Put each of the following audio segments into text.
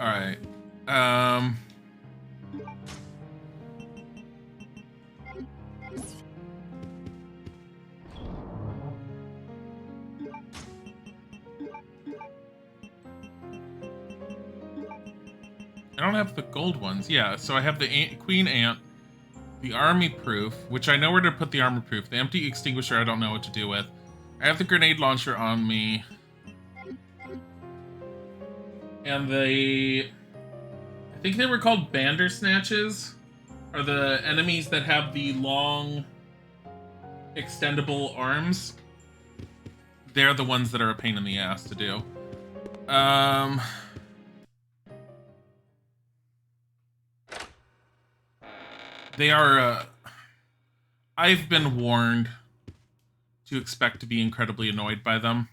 All right. I don't have the gold ones. Yeah, so I have the Queen Ant, the Army Proof, which I know where to put the Armor Proof. The Empty Extinguisher I don't know what to do with. I have the Grenade Launcher on me. And I think they were called Bandersnatches, are the enemies that have the long, extendable arms. They're the ones that are a pain in the ass to do. They are, I've been warned to expect to be incredibly annoyed by them.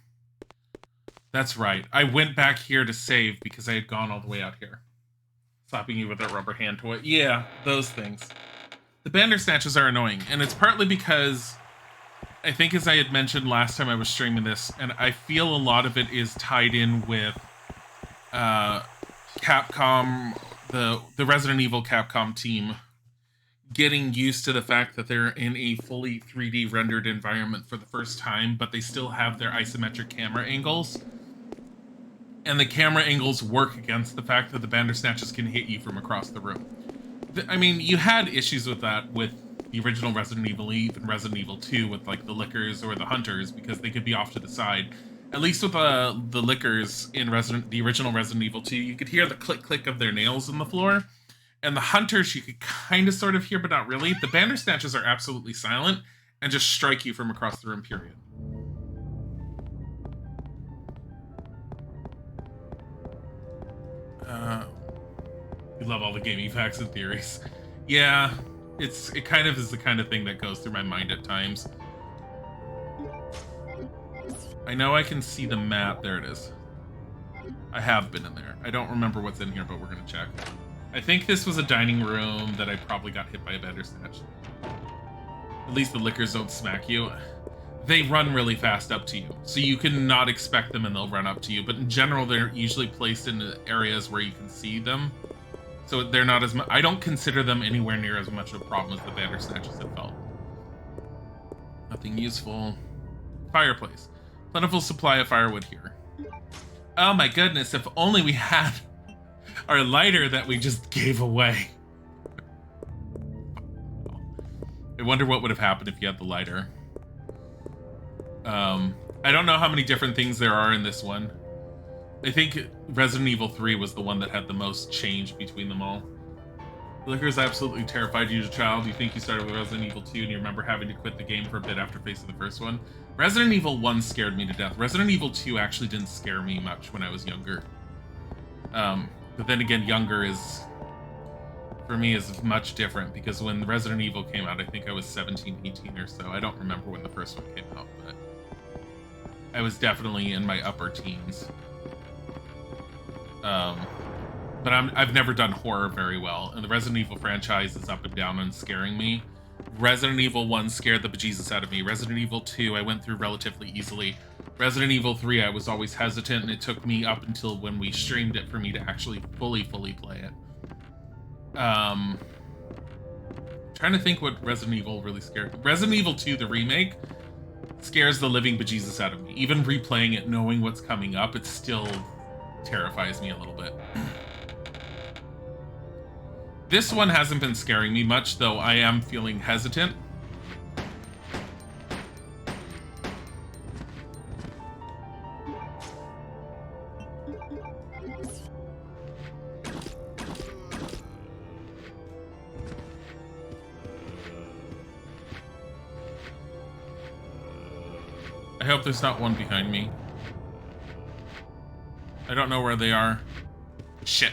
That's right. I went back here to save because I had gone all the way out here. Slapping you with that rubber hand toy. Yeah, those things. The Bandersnatches are annoying, and it's partly because I think, as I had mentioned last time I was streaming this, and I feel a lot of it is tied in with Capcom, the Resident Evil Capcom team, getting used to the fact that they're in a fully 3D rendered environment for the first time, but they still have their isometric camera angles. And the camera angles work against the fact that the Bandersnatches can hit you from across the room. I mean, you had issues with that with the original Resident Evil, even Resident Evil 2, with like the Lickers or the Hunters, because they could be off to the side. At least with the Lickers in the original Resident Evil 2, you could hear the click-click of their nails in the floor. And the Hunters you could kind of sort of hear, but not really. The Bandersnatches are absolutely silent and just strike you from across the room, period. You love all the gaming facts and theories. Yeah, it kind of is the kind of thing that goes through my mind at times. I know I can see the map. There it is. I have been in there. I don't remember what's in here, but we're gonna check. I think this was a dining room that I probably got hit by a Bandersnatch. At least the Lickers don't smack you. They run really fast up to you, so you can not expect them and they'll run up to you. But in general, they're usually placed in areas where you can see them. So they're not as much. I don't consider them anywhere near as much of a problem as the Bandersnatches have felt. Nothing useful. Fireplace. Plentiful supply of firewood here. Oh my goodness, if only we had our lighter that we just gave away. I wonder what would have happened if you had the lighter. I don't know how many different things there are in this one. I think Resident Evil 3 was the one that had the most change between them all. Lickers absolutely terrified you as a child. You think you started with Resident Evil 2 and you remember having to quit the game for a bit after facing the first one. Resident Evil 1 scared me to death. Resident Evil 2 actually didn't scare me much when I was younger. But then again, younger is, for me, is much different, because when Resident Evil came out, I think I was 17, 18 or so. I don't remember when the first one came out, but I was definitely in my upper teens. But I've never done horror very well, and the Resident Evil franchise is up and down on scaring me. Resident Evil 1 scared the bejesus out of me. Resident Evil 2 I went through relatively easily. Resident Evil 3 I was always hesitant, and it took me up until when we streamed it for me to actually fully play it. Trying to think what Resident Evil really scared me. Resident Evil 2, the remake, scares the living bejesus out of me. Even replaying it, knowing what's coming up, it still terrifies me a little bit. This one hasn't been scaring me much, though I am feeling hesitant. I hope there's not one behind me. I don't know where they are. Shit.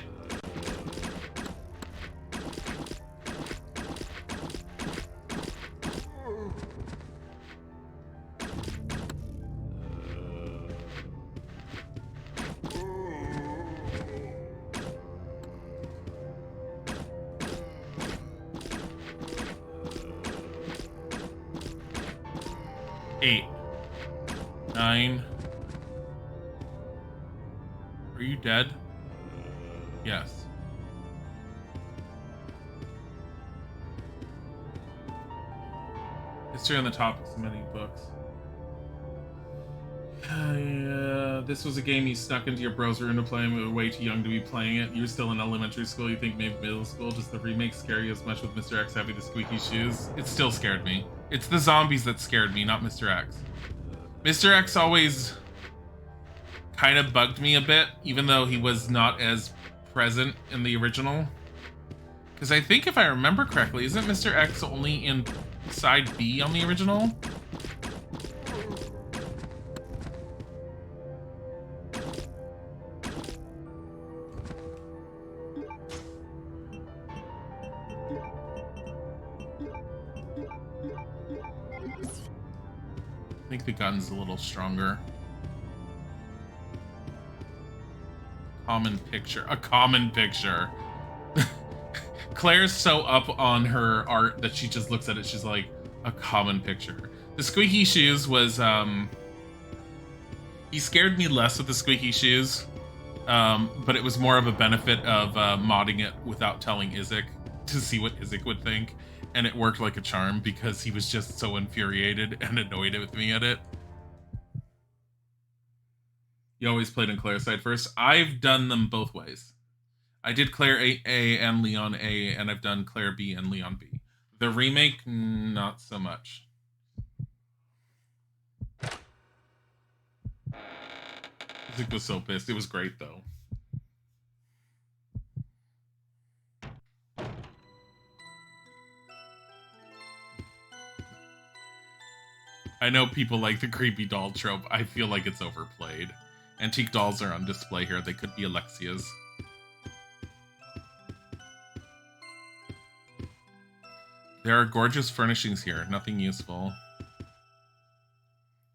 Eight. 9. Are you dead? Yes. History on the topics of many books. This was a game you snuck into your browser into playing. We were way too young to be playing it. You were still in elementary school. You think maybe middle school. Does the remake scare you as much with Mr. X having the squeaky shoes? It still scared me. It's the zombies that scared me, not Mr. X. Mr. X always kind of bugged me a bit, even though he was not as present in the original. Because I think if I remember correctly, isn't Mr. X only in side B on the original? I think the gun's a little stronger. Common picture. A common picture. Claire's so up on her art that she just looks at it. She's like, a common picture. The squeaky shoes was, he scared me less with the squeaky shoes, but it was more of a benefit of modding it without telling Isaac to see what Isaac would think. And it worked like a charm because he was just so infuriated and annoyed with me at it. You always played on Claire's side first. I've done them both ways. I did Claire A and Leon A, and I've done Claire B and Leon B. The remake, not so much. Isaac was so pissed. It was great, though. I know people like the creepy doll trope. I feel like it's overplayed. Antique dolls are on display here. They could be Alexia's. There are gorgeous furnishings here. Nothing useful.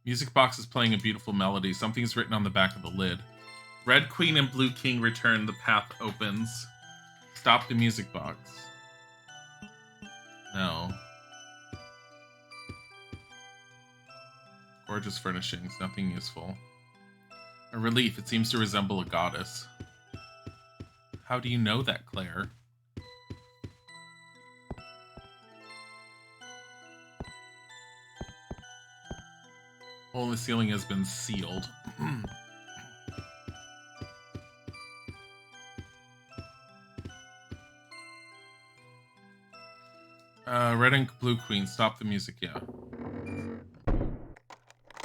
Music box is playing a beautiful melody. Something's written on the back of the lid. Red Queen and Blue King return. The path opens. Stop the music box. No. Gorgeous furnishings, nothing useful. A relief, it seems to resemble a goddess. How do you know that, Claire? Hole in the ceiling has been sealed. Red and Blue Queen, stop the music, yeah.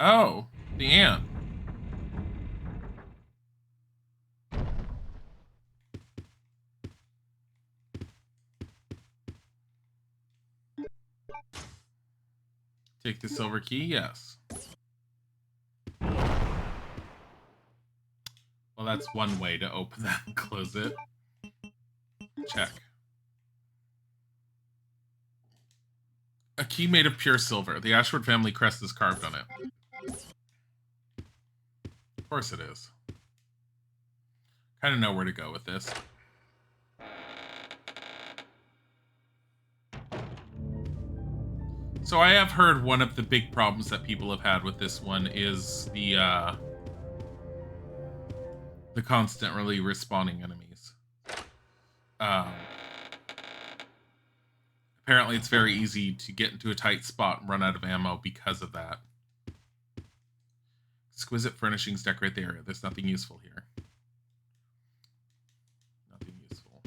Oh, the ant. Take the silver key, yes. Well, that's one way to open that and close it. Check. A key made of pure silver. The Ashford family crest is carved on it. Of course it is. Kind of know where to go with this. So I have heard one of the big problems that people have had with this one is the constantly respawning enemies. Apparently it's very easy to get into a tight spot and run out of ammo because of that. Exquisite furnishings decorate the area. There's nothing useful here. Nothing useful.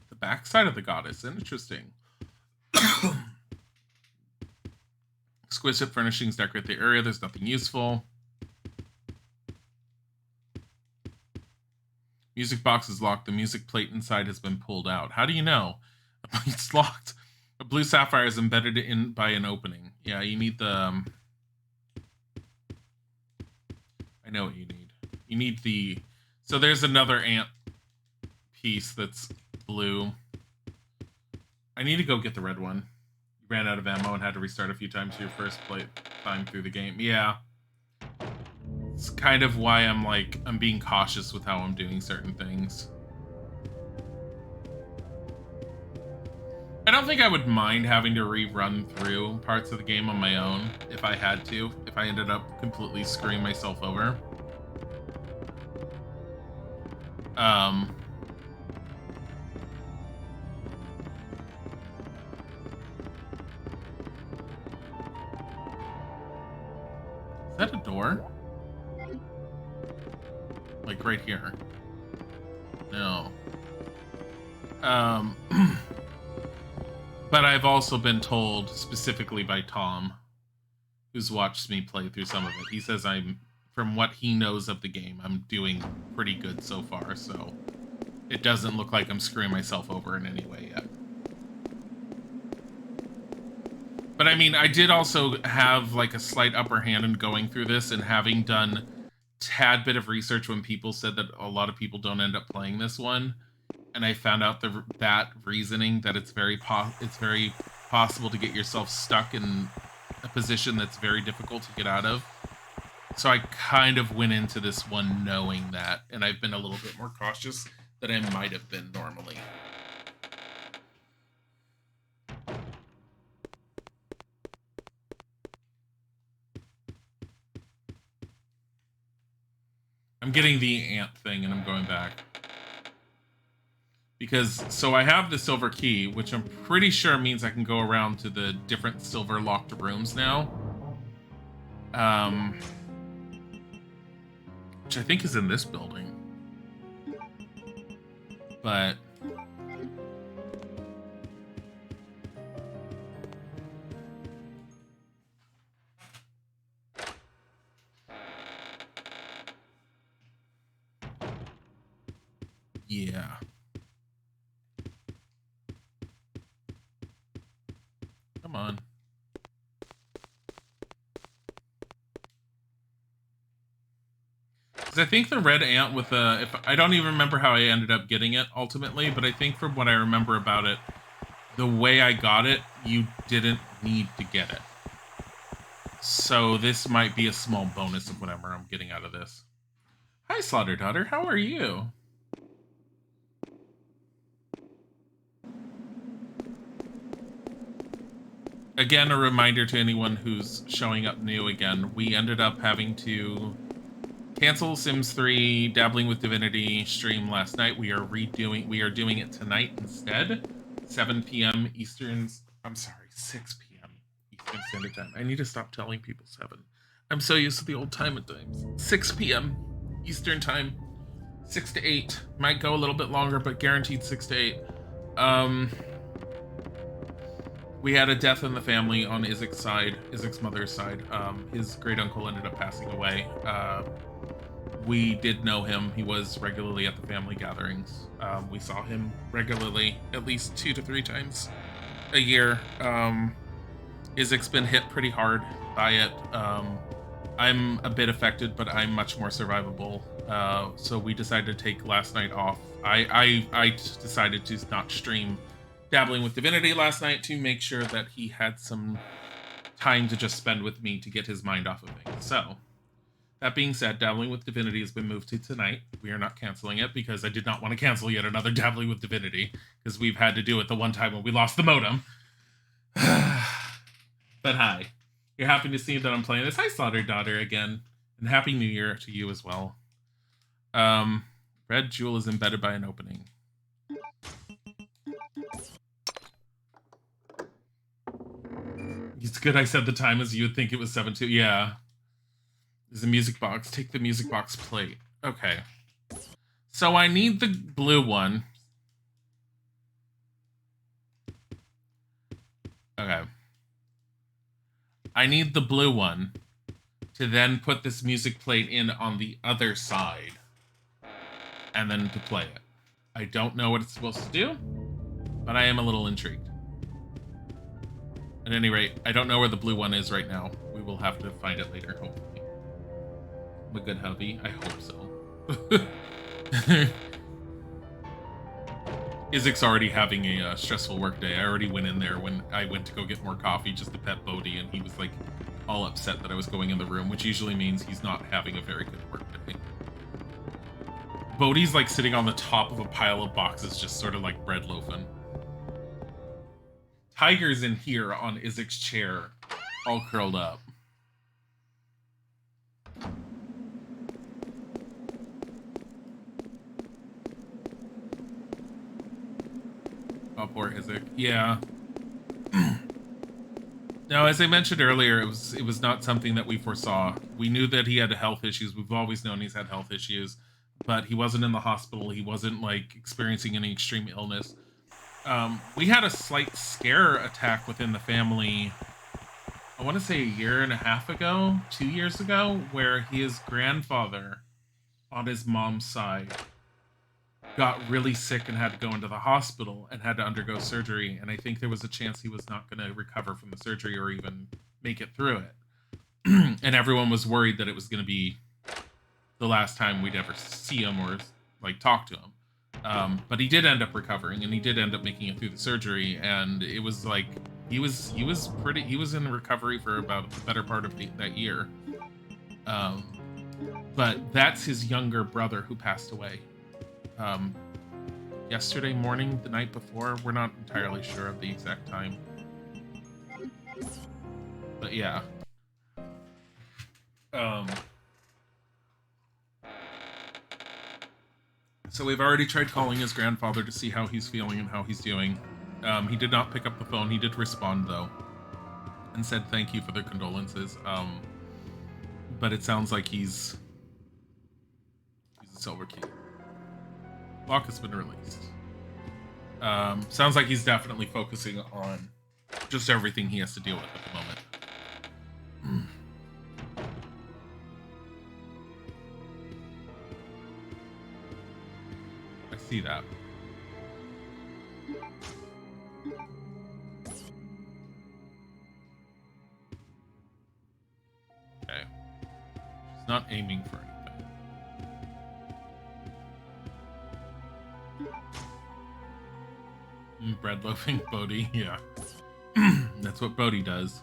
The backside of the goddess. Interesting. Exquisite furnishings decorate the area. There's nothing useful. Music box is locked. The music plate inside has been pulled out. How do you know? It's locked. A blue sapphire is embedded in by an opening. Yeah, you need the... I know what you need. You need the... So there's another ant piece that's blue. I need to go get the red one. You ran out of ammo and had to restart a few times your first time through the game. Yeah. It's kind of why I'm being cautious with how I'm doing certain things. I don't think I would mind having to rerun through parts of the game on my own if I had to, if I ended up completely screwing myself over. Is that a door? Like right here? No. But I've also been told, specifically by Tom, who's watched me play through some of it, he says from what he knows of the game, I'm doing pretty good so far, so it doesn't look like I'm screwing myself over in any way yet. But I mean, I did also have like a slight upper hand in going through this and having done tad bit of research when people said that a lot of people don't end up playing this one. And I found out that reasoning that it's very possible to get yourself stuck in a position that's very difficult to get out of. So I kind of went into this one knowing that, and I've been a little bit more cautious than I might have been normally. I'm getting the ant thing and I'm going back. Because, so I have the silver key, which I'm pretty sure means I can go around to the different silver locked rooms now. Which I think is in this building. But... yeah. Come on. Because I think the red ant with I don't even remember how I ended up getting it ultimately, but I think from what I remember about it, the way I got it, you didn't need to get it. So this might be a small bonus of whatever I'm getting out of this. Hi, Slaughter Daughter. How are you? Again, a reminder to anyone who's showing up new again, we ended up having to cancel Sims 3 Dabbling with Divinity stream last night. We are doing it tonight instead. 7 p.m. Eastern, I'm sorry, 6 p.m. Eastern Standard Time. I need to stop telling people 7. I'm so used to the old time at times. 6 p.m. Eastern Time. 6 to 8. Might go a little bit longer, but guaranteed 6 to 8. We had a death in the family on Isaac's side, Isaac's mother's side. His great uncle ended up passing away. We did know him. He was regularly at the family gatherings. We saw him regularly, at least 2 to 3 times a year. Isaac's been hit pretty hard by it. I'm a bit affected, but I'm much more survivable. So we decided to take last night off. I decided to not stream Dabbling with Divinity last night to make sure that he had some time to just spend with me to get his mind off of things. So, that being said, Dabbling with Divinity has been moved to tonight. We are not canceling it because I did not want to cancel yet another Dabbling with Divinity because we've had to do it the one time when we lost the modem. But hi. You're happy to see that I'm playing this. Hi, Slaughter Daughter again. And Happy New Year to you as well. Red Jewel is embedded by an opening. It's good I said the time as you would think it was 7-2. Yeah. There's a music box. Take the music box plate. Okay. So I need the blue one. Okay. I need the blue one to then put this music plate in on the other side. And then to play it. I don't know what it's supposed to do, but I am a little intrigued. At any rate, I don't know where the blue one is right now. We will have to find it later, hopefully. I'm a good hubby. I hope so. Isaac's already having a stressful work day. I already went in there when I went to go get more coffee just to pet Bodhi, and he was like all upset that I was going in the room, which usually means he's not having a very good work day. Bodhi's like sitting on the top of a pile of boxes, just sort of like bread loafing. Tiger's in here on Isaac's chair, all curled up. Oh, poor Isaac. Yeah. No, as I mentioned earlier, it was not something that we foresaw. We knew that he had health issues. We've always known he's had health issues, but he wasn't in the hospital. He wasn't like experiencing any extreme illness. We had a slight scare attack within the family. I want to say a year and a half ago, 2 years ago, where his grandfather on his mom's side got really sick and had to go into the hospital and had to undergo surgery. And I think there was a chance he was not going to recover from the surgery or even make it through it. And everyone was worried that it was going to be the last time we'd ever see him or like talk to him. But he did end up recovering, and he did end up making it through the surgery. And it was like he was in recovery for about the better part of that year. But that's his younger brother who passed away. Yesterday morning, the night before. We're not entirely sure of the exact time. But yeah. So we've already tried calling his grandfather to see how he's feeling and how he's doing. He did not pick up the phone. He did respond, though, and said thank you for their condolences. But it sounds like he's a silver key. Lock has been released. Sounds like he's definitely focusing on just everything he has to deal with at the moment. I see that. Okay. She's not aiming for anything. Bread loafing Bodhi, yeah. That's what Bodhi does.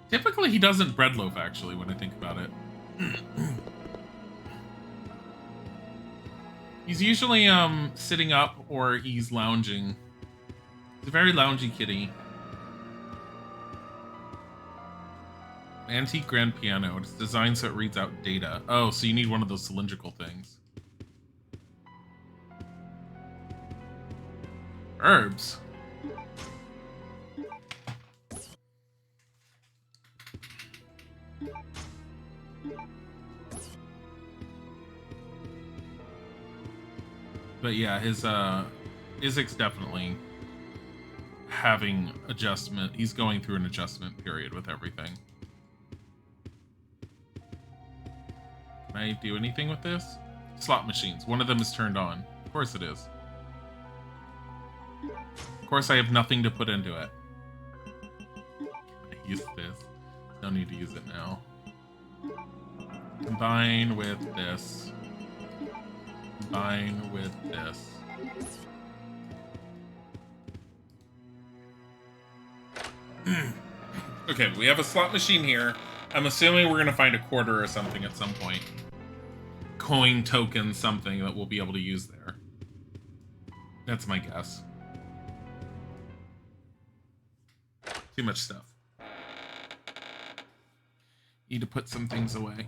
Typically he doesn't bread loaf, actually, when I think about it. He's usually sitting up or he's lounging. He's a very loungy kitty. Antique grand piano. It's designed so it reads out data. Oh, so you need one of those cylindrical things. Herbs. But yeah, his Isaac's definitely having adjustment. He's going through an adjustment period with everything. Can I do anything with this? Slot machines. One of them is turned on. Of course it is. Of course I have nothing to put into it. I use this. Don't need to use it now. Combine with this. Combine with this. Okay, we have a slot machine here. I'm assuming we're going to find a quarter or something at some point. Coin, token, something that we'll be able to use there. That's my guess. Too much stuff. Need to put some things away.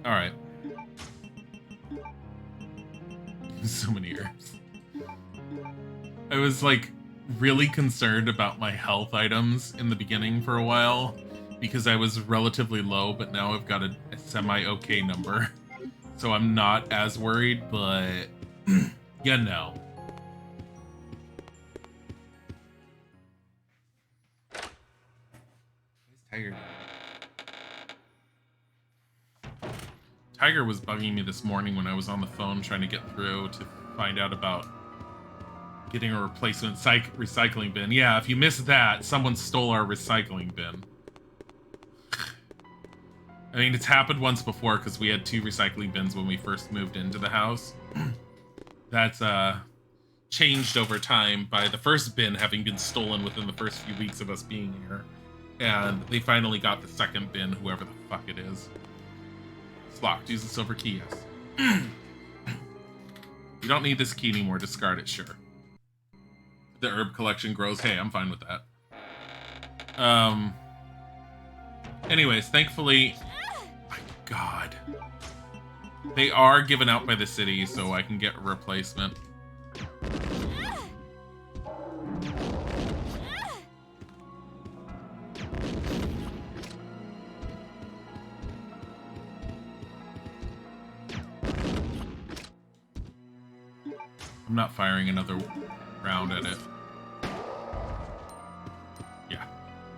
Alright. So many herbs. I was like really concerned about my health items in the beginning for a while because I was relatively low, but now I've got a semi-okay number. So I'm not as worried, but yeah, no. Tiger. Tiger was bugging me this morning when I was on the phone trying to get through to find out about getting a replacement recycling bin. Yeah, if you missed that, someone stole our recycling bin. I mean, it's happened once before because we had 2 recycling bins when we first moved into the house. That's changed over time by the first bin having been stolen within the first few weeks of us being here. And they finally got the second bin, whoever the fuck it is. It's locked. Use the silver key, yes. You don't need this key anymore. Discard it, sure. The herb collection grows. Hey, I'm fine with that. Anyways, thankfully... My God. They are given out by the city, so I can get a replacement. I'm not firing another round at it. Yeah,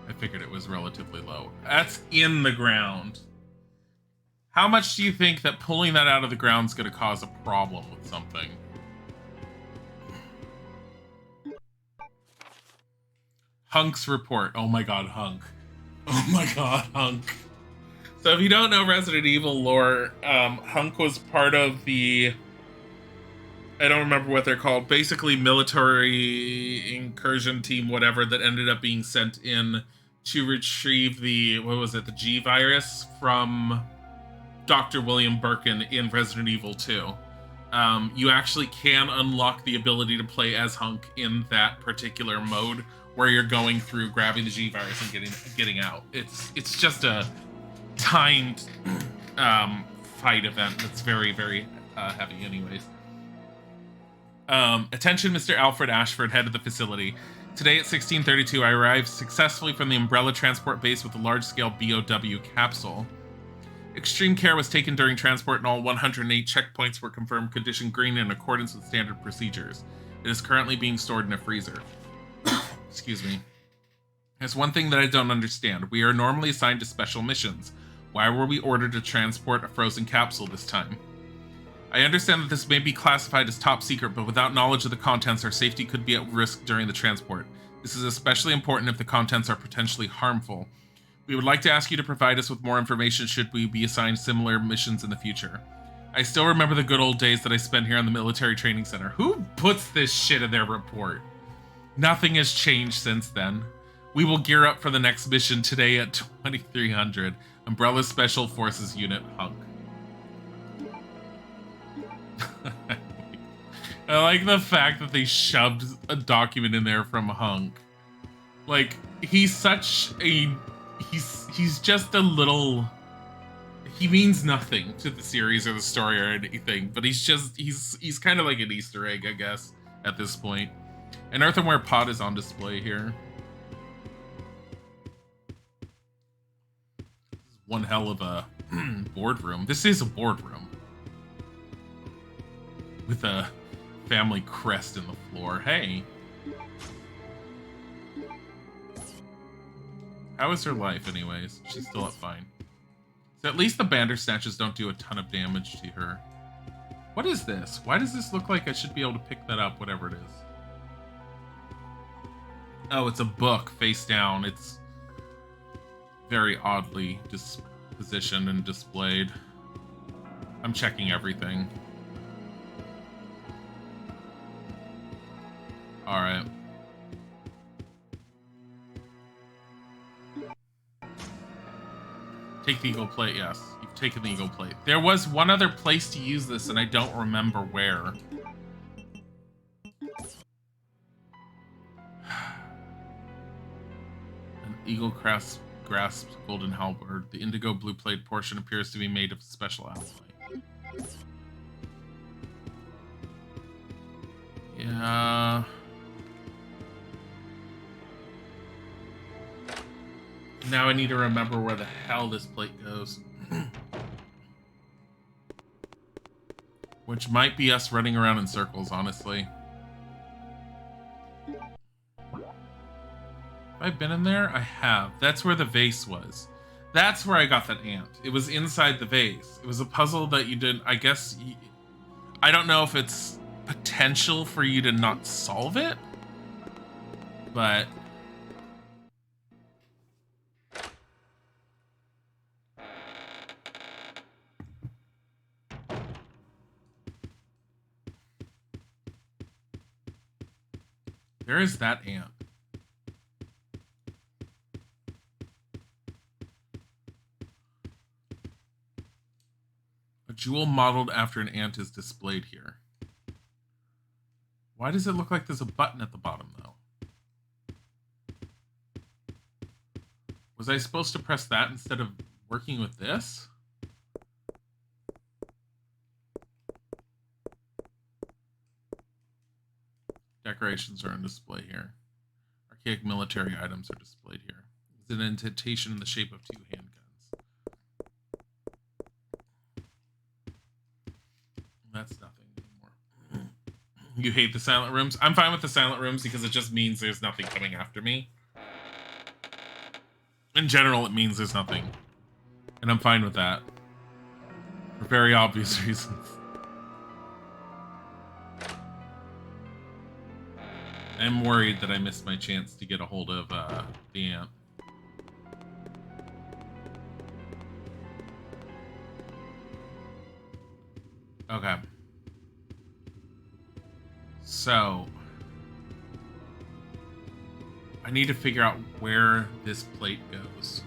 I figured it was relatively low. That's in the ground. How much do you think that pulling that out of the ground is going to cause a problem with something? Hunk's report. Oh my god, Hunk. Oh my god, Hunk. So if you don't know Resident Evil lore, Hunk was part of the... I don't remember what they're called. Basically, military incursion team, whatever, that ended up being sent in to retrieve the... What was it? The G virus from Dr. William Birkin in Resident Evil 2. You actually can unlock the ability to play as Hunk in that particular mode, where you're going through grabbing the G virus and getting out. It's just a timed fight event that's very, very heavy anyways. Attention, Mr. Alfred Ashford, head of the facility. Today at 16:32, I arrived successfully from the Umbrella transport base with a large-scale BOW capsule. Extreme care was taken during transport and all 108 checkpoints were confirmed condition green in accordance with standard procedures. It is currently being stored in a freezer. Excuse me. There's one thing that I don't understand. We are normally assigned to special missions. Why were we ordered to transport a frozen capsule this time? I understand that this may be classified as top secret, but without knowledge of the contents, our safety could be at risk during the transport. This is especially important if the contents are potentially harmful. We would like to ask you to provide us with more information should we be assigned similar missions in the future. I still remember the good old days that I spent here on the military training center. Who puts this shit in their report? Nothing has changed since then. We will gear up for the next mission today at 2300. Umbrella Special Forces Unit, Hunk. I like the fact that they shoved a document in there from Hunk. Like, he's such a... He's just a little... He means nothing to the series or the story or anything, but he's kind of like an Easter egg, I guess, at this point. An earthenware pot is on display here. This is one hell of a boardroom. This is a boardroom. With a family crest in the floor. Hey. How is her life, anyways? She's still up fine. So at least the Bandersnatches don't do a ton of damage to her. What is this? Why does this look like I should be able to pick that up, whatever it is? Oh, it's a book, face down. It's very oddly positioned and displayed. I'm checking everything. Alright. Take the eagle plate, yes. You've taken the eagle plate. There was one other place to use this, and I don't remember where. An eagle grasps golden halberd. The indigo blue plate portion appears to be made of special alloy. Yeah... Now I need to remember where the hell this plate goes. Which might be us running around in circles, honestly. Have I been in there? I have. That's where the vase was. That's where I got that ant. It was inside the vase. It was a puzzle that you did, I guess... I don't know if it's potential for you to not solve it, but... There is that ant. A jewel modeled after an ant is displayed here. Why does it look like there's a button at the bottom, though? Was I supposed to press that instead of working with this? Decorations are on display here. Archaic military items are displayed here. It's an indentation in the shape of 2 handguns. That's nothing anymore. You hate the silent rooms? I'm fine with the silent rooms because it just means there's nothing coming after me. In general, it means there's nothing. And I'm fine with that. For very obvious reasons. I'm worried that I missed my chance to get a hold of the ant. Okay. So, I need to figure out where this plate goes.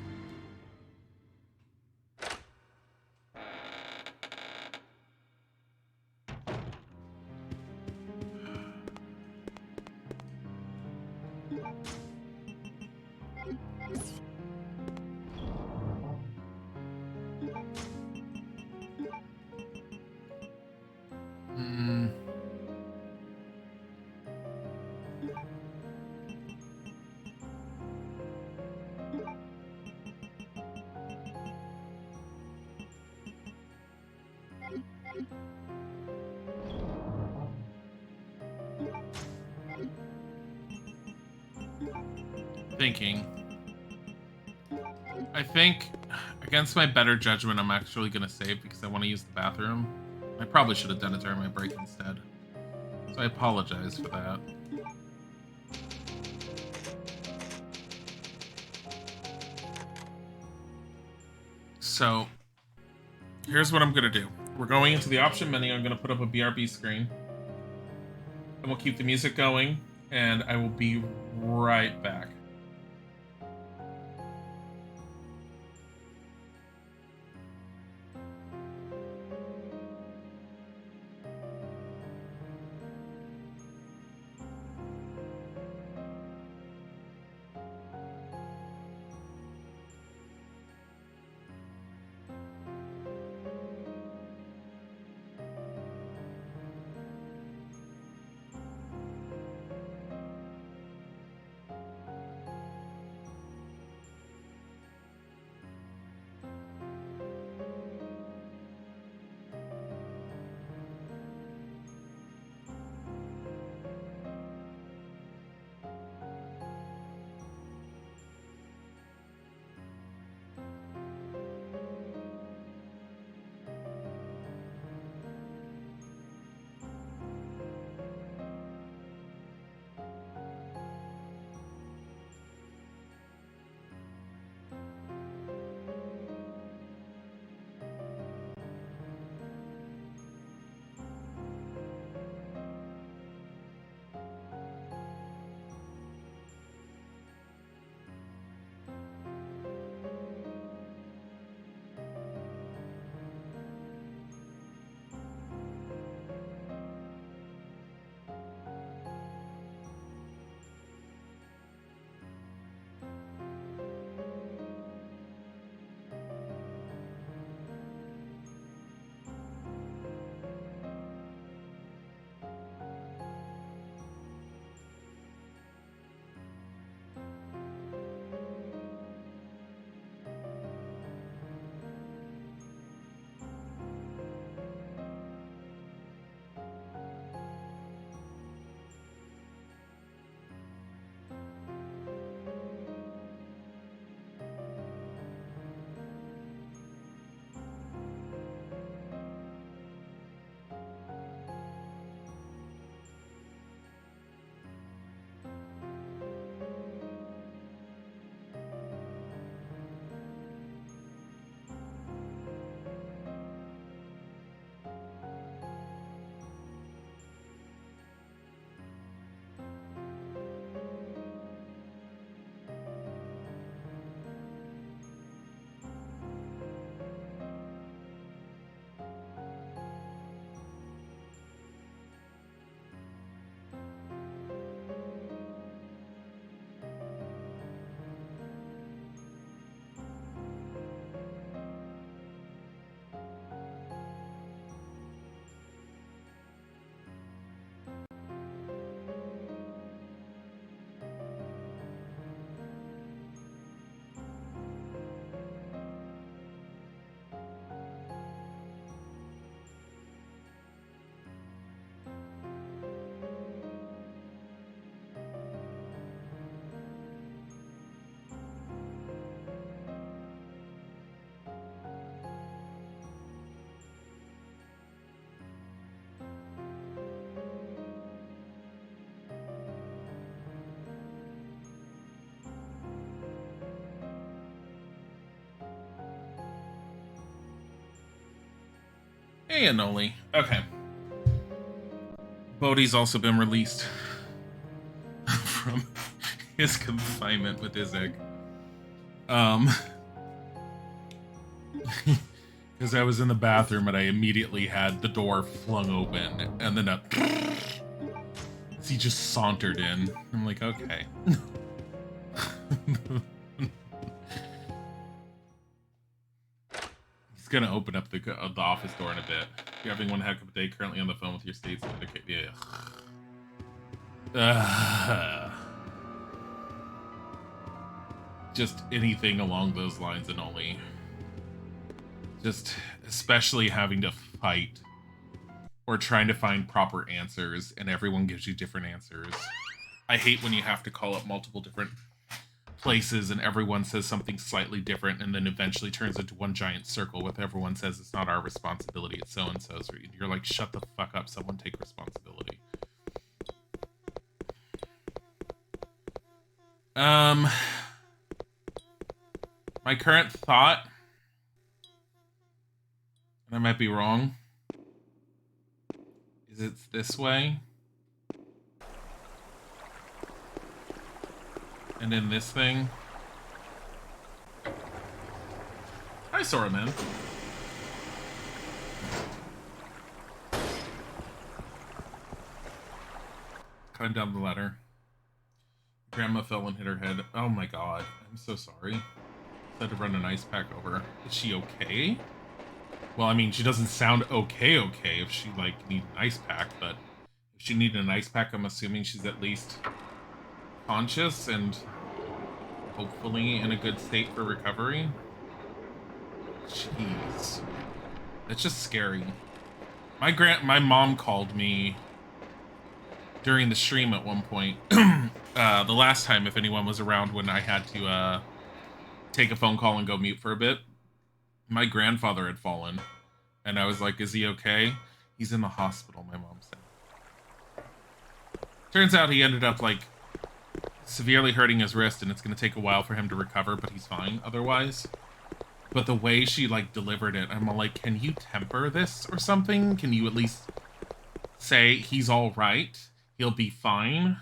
Thinking. I think, against my better judgment, I'm actually going to save because I want to use the bathroom. I probably should have done it during my break instead. So I apologize for that. So, here's what I'm going to do. We're going into the option menu. I'm going to put up a BRB screen. And we'll keep the music going. And I will be right back. Hey, Anoli. Okay. Bodhi's also been released from his confinement with Izek. Because I was in the bathroom and I immediately had the door flung open, and then he just sauntered in. I'm like, okay. He's gonna open up the office door in a bit. You're having one heck of a day. Currently on the phone with your state's indicator. Yeah. Just anything along those lines, and only. Just especially having to fight or trying to find proper answers, and everyone gives you different answers. I hate when you have to call up multiple different places and everyone says something slightly different, and then eventually turns into one giant circle with everyone says it's not our responsibility, it's so-and-so's. You're like, shut the fuck up, someone take responsibility. My current thought, and I might be wrong, is it's this way. And then this thing. Hi, Sora Man. Climb down the ladder. Grandma fell and hit her head. Oh my god. I'm so sorry. Had to run an ice pack over. Is she okay? Well, I mean, she doesn't sound okay if she, like, needs an ice pack, but if she needed an ice pack, I'm assuming she's at least conscious and hopefully in a good state for recovery. Jeez. That's just scary. My mom called me during the stream at one point. The last time, if anyone was around when I had to take a phone call and go mute for a bit. My grandfather had fallen, and I was like, is he okay? He's in the hospital, my mom said. Turns out he ended up, like, severely hurting his wrist, and it's going to take a while for him to recover, but he's fine otherwise. But the way she, like, delivered it, I'm all like, can you temper this or something? Can you at least say he's all right? He'll be fine?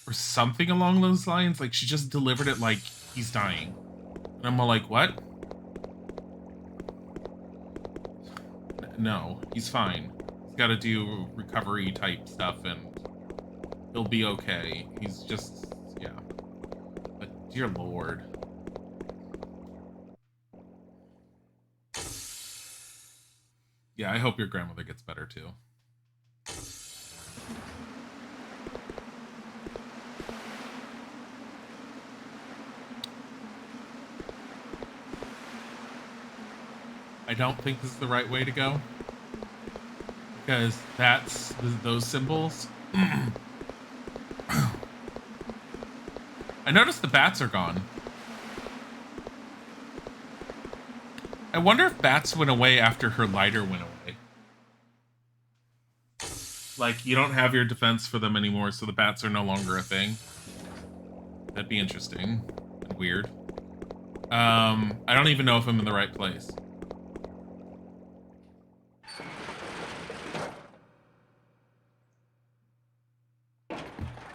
Or something along those lines? Like, she just delivered it like he's dying. And I'm all like, what? No, he's fine. He's got to do recovery type stuff and he'll be okay. He's just, yeah. But dear Lord. Yeah, I hope your grandmother gets better too. I don't think this is the right way to go. Because that's those symbols. I noticed the bats are gone. I wonder if bats went away after her lighter went away. Like, you don't have your defense for them anymore, so the bats are no longer a thing. That'd be interesting and weird. I don't even know if I'm in the right place.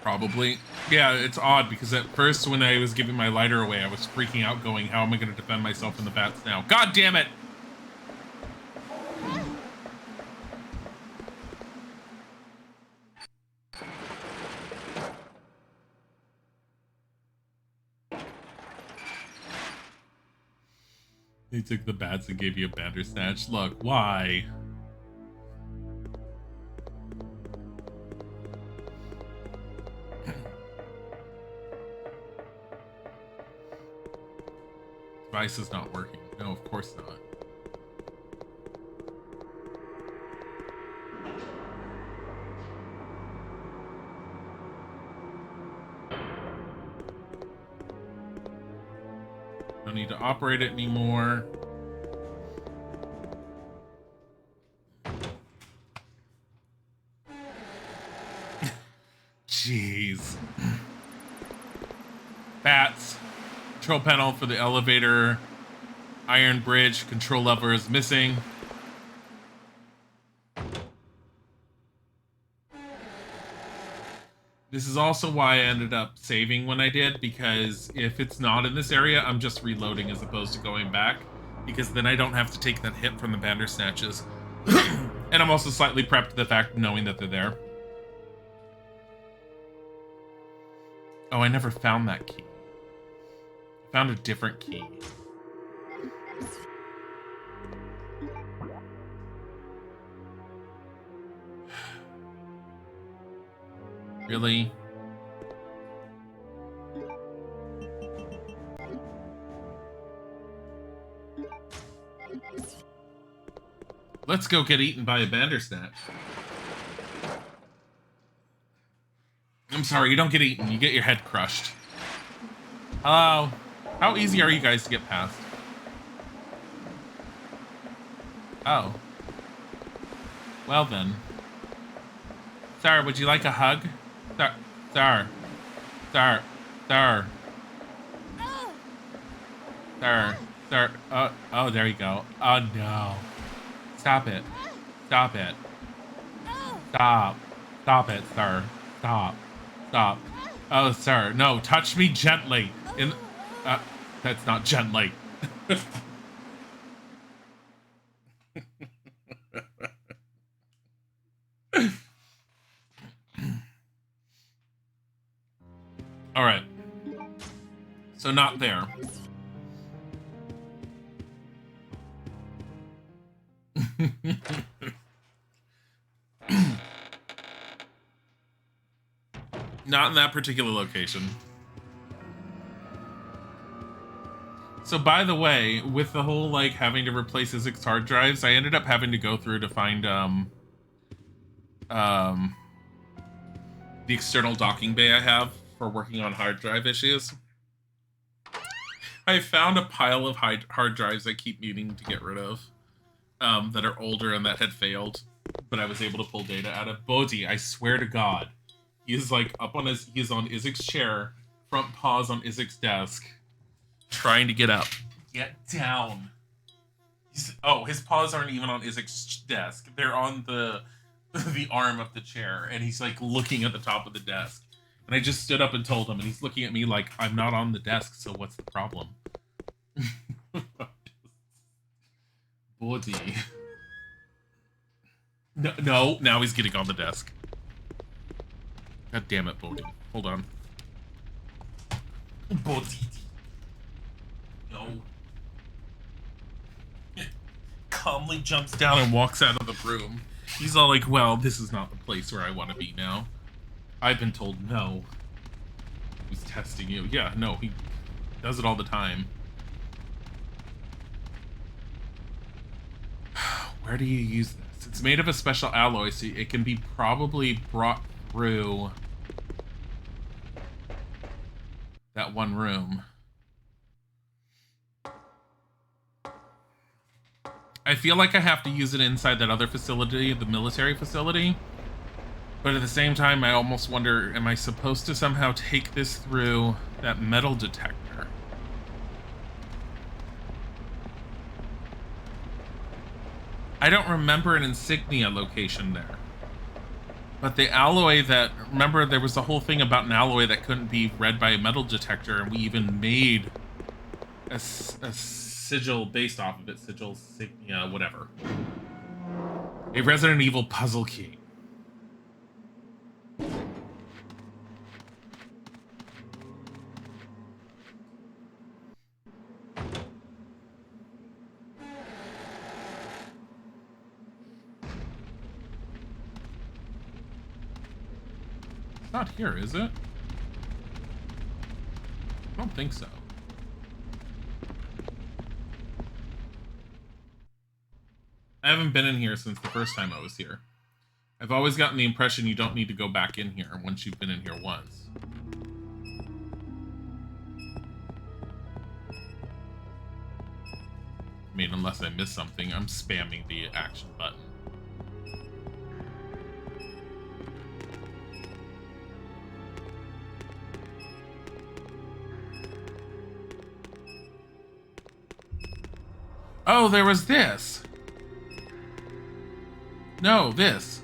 Probably. Yeah, it's odd because at first when I was giving my lighter away, I was freaking out going, how am I going to defend myself from the bats now? God damn it! They took the bats and gave you a Bandersnatch. Look, why? Device is not working. No, of course not. Don't need to operate it anymore. Jeez. Bats. Control panel for the elevator. Iron bridge. Control lever is missing. This is also why I ended up saving when I did, because if it's not in this area, I'm just reloading as opposed to going back, because then I don't have to take that hit from the Bandersnatches. And I'm also slightly prepped to the fact of knowing that they're there. Oh, I never found that key. I found a different key. Really? Let's go get eaten by a Bandersnatch. I'm sorry, you don't get eaten. You get your head crushed. Hello? How easy are you guys to get past? Oh. Well then. Sir, would you like a hug? Sir. Sir. Sir. Sir. Sir. Sir. Oh, there you go. Oh, no. Stop it. Stop it. Stop. Stop it, sir. Stop. Stop. Oh, sir. No, touch me gently. That's not gently. All right. So not there. Not in that particular location. So by the way, with the whole like having to replace Isaacs hard drives, I ended up having to go through to find the external docking bay I have for working on hard drive issues. I found a pile of hard drives I keep needing to get rid of that are older and that had failed, but I was able to pull data out of. Bodhi, I swear to God, he is like up on he's on Isaac's chair, front paws on Isaac's desk, trying to get up. Get down. His paws aren't even on Isaac's desk. They're on the arm of the chair, and he's like looking at the top of the desk. And I just stood up and told him, and he's looking at me like, I'm not on the desk, so what's the problem? Bodhi. No, now he's getting on the desk. God damn it, Bodhi. Hold on. Bodhi. No. Calmly jumps down and walks out of the room. He's all like, well, this is not the place where I want to be now. I've been told no. He's testing you. Yeah, no, he does it all the time. Where do you use this? It's made of a special alloy, so it can be probably brought through that one room. I feel like I have to use it inside that other facility, the military facility. But at the same time, I almost wonder, am I supposed to somehow take this through that metal detector? I don't remember an insignia location there. But the alloy that... Remember, there was the whole thing about an alloy that couldn't be read by a metal detector, and we even made a sigil based off of it. Sigil, insignia, whatever. A Resident Evil puzzle key. It's not here, is it? I don't think so. I haven't been in here since the first time I was here. I've always gotten the impression you don't need to go back in here once you've been in here once. I mean, unless I miss something, I'm spamming the action button. Oh, there was this. No, this.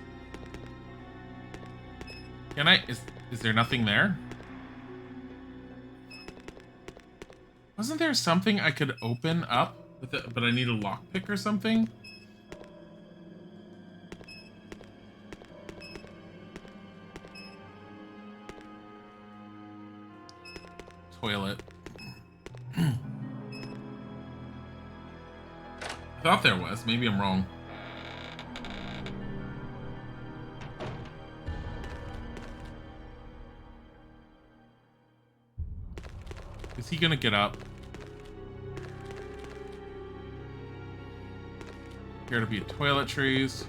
Can I... Is there nothing there? Wasn't there something I could open up with it, but I need a lockpick or something? Toilet. I thought there was. Maybe I'm wrong. Is he gonna get up? Here to be toiletries.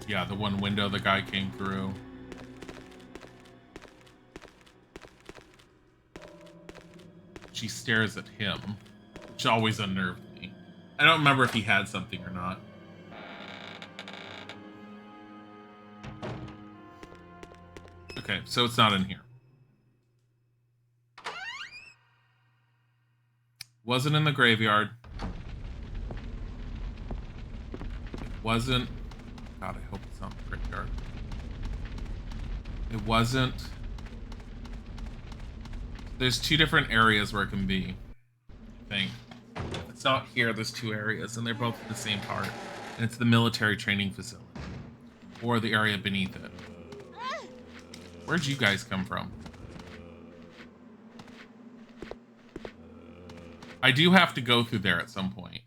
Yeah, the one window the guy came through. She stares at him, which always unnerved me. I don't remember if he had something or not. Okay, so it's not in here. Wasn't in the graveyard. It wasn't... God, I hope it's not the graveyard. It wasn't... There's two different areas where it can be, I think. If it's not here, there's two areas, and they're both in the same part. And it's the military training facility. Or the area beneath it. Where'd you guys come from? I do have to go through there at some point.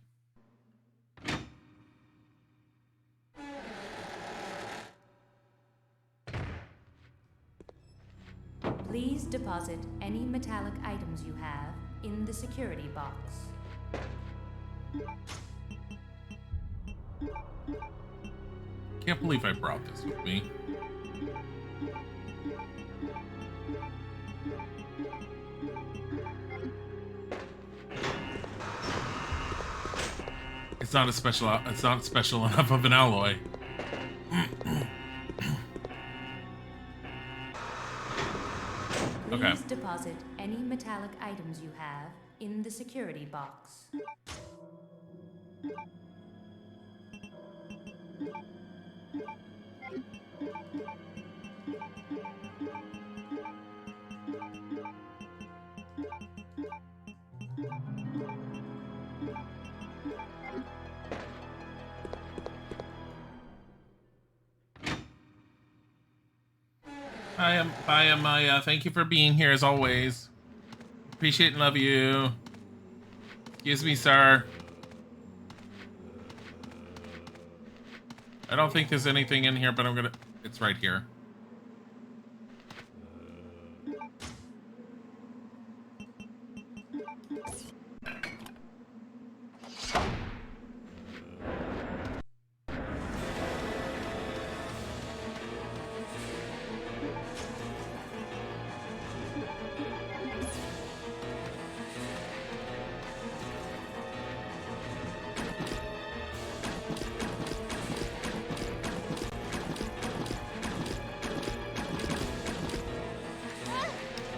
Please deposit any metallic items you have in the security box. Can't believe I brought this with me. It's not special enough of an alloy. Okay. Please deposit any metallic items you have in the security box. Bye, Maya. Thank you for being here as always. Appreciate and love you. Excuse me, sir. I don't think there's anything in here, but I'm gonna... It's right here.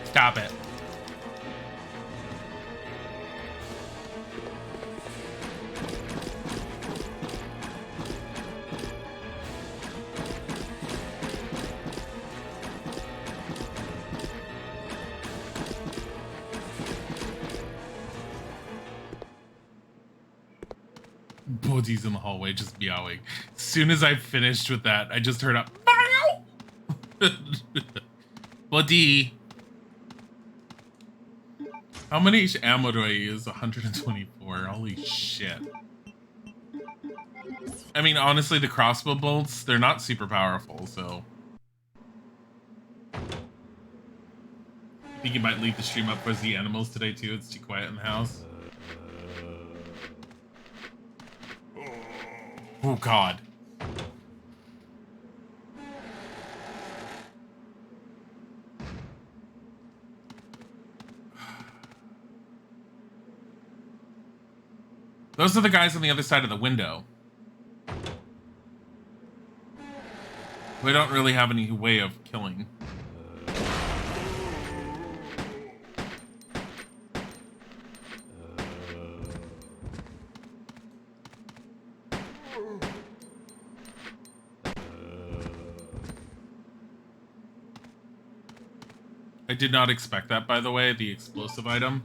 Stop it. Bodhi's in the hallway just meowing. As soon as I finished with that, I just heard a meow. Bodhi. How many ammo do I use? 124. Holy shit. I mean, honestly, the crossbow bolts, they're not super powerful, so... I think you might leave the stream up for the animals today, too. It's too quiet in the house. Oh, God. Those are the guys on the other side of the window. We don't really have any way of killing. I did not expect that, by the way, the explosive item.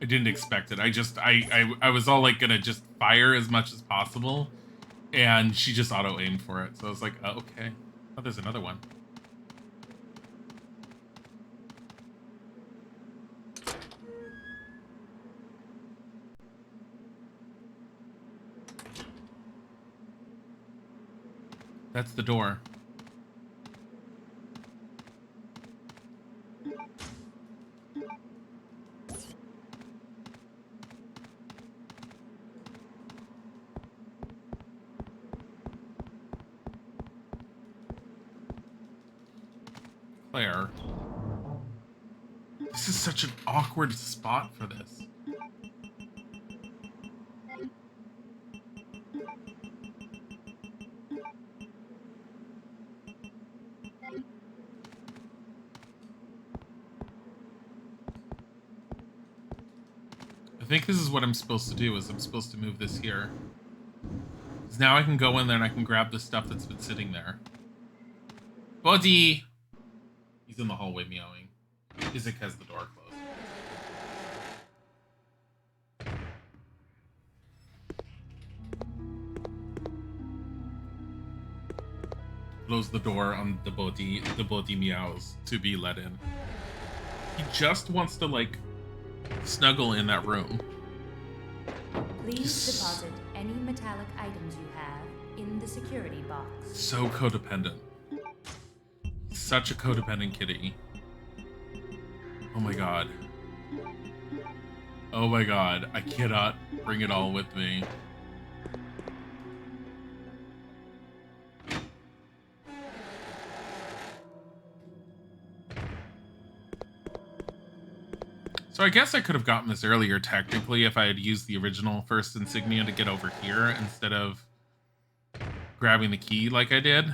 I didn't expect it. I was all like gonna just fire as much as possible, and she just auto-aimed for it. So I was like, oh, okay. Oh, there's another one. That's the door. Claire. This is such an awkward spot for this. I think this is what I'm supposed to do, is I'm supposed to move this here. Because now I can go in there and I can grab the stuff that's been sitting there. Buddy! He's in the hallway meowing. Isaac has the door closed. Close the door on the body meows to be let in. He just wants to, like, snuggle in that room. Please deposit any metallic items you have in the security box. So codependent. Such a codependent kitty. Oh my god. Oh my god. I cannot bring it all with me. So I guess I could have gotten this earlier, technically, if I had used the original first insignia to get over here instead of grabbing the key like I did.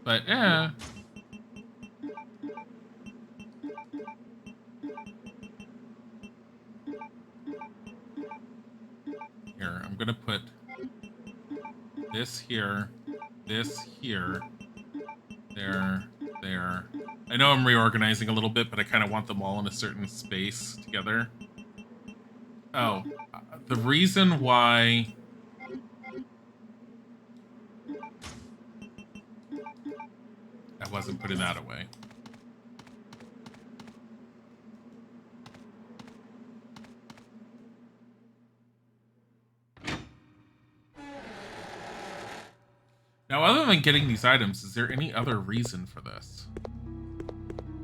But, yeah. Here, I'm gonna put this here, there, there. I know I'm reorganizing a little bit, but I kind of want them all in a certain space together. Oh, the reason why... I wasn't putting that away. Now, other than getting these items, is there any other reason for this?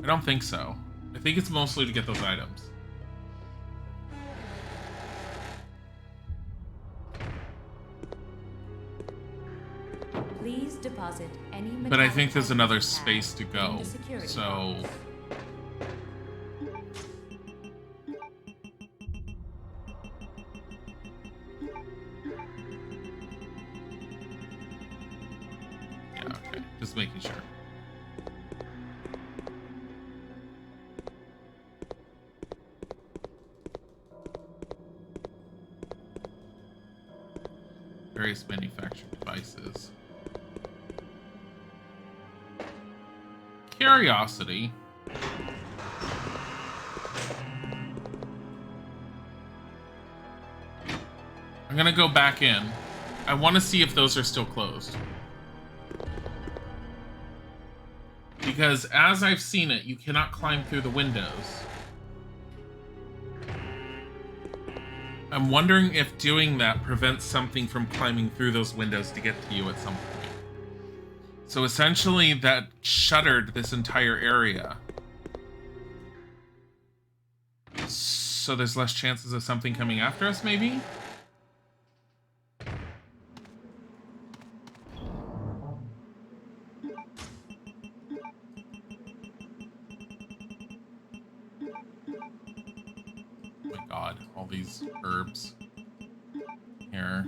I don't think so. I think it's mostly to get those items. Please deposit any metallic But I think there's another items you have space to in go. the security So... box. yeah, okay. Just making sure. Various manufactured devices. Curiosity. I'm gonna go back in. I want to see if those are still closed. Because as I've seen it, you cannot climb through the windows. I'm wondering if doing that prevents something from climbing through those windows to get to you at some point. So essentially, that shuttered this entire area. So there's less chances of something coming after us, maybe? Oh my god, all these herbs here.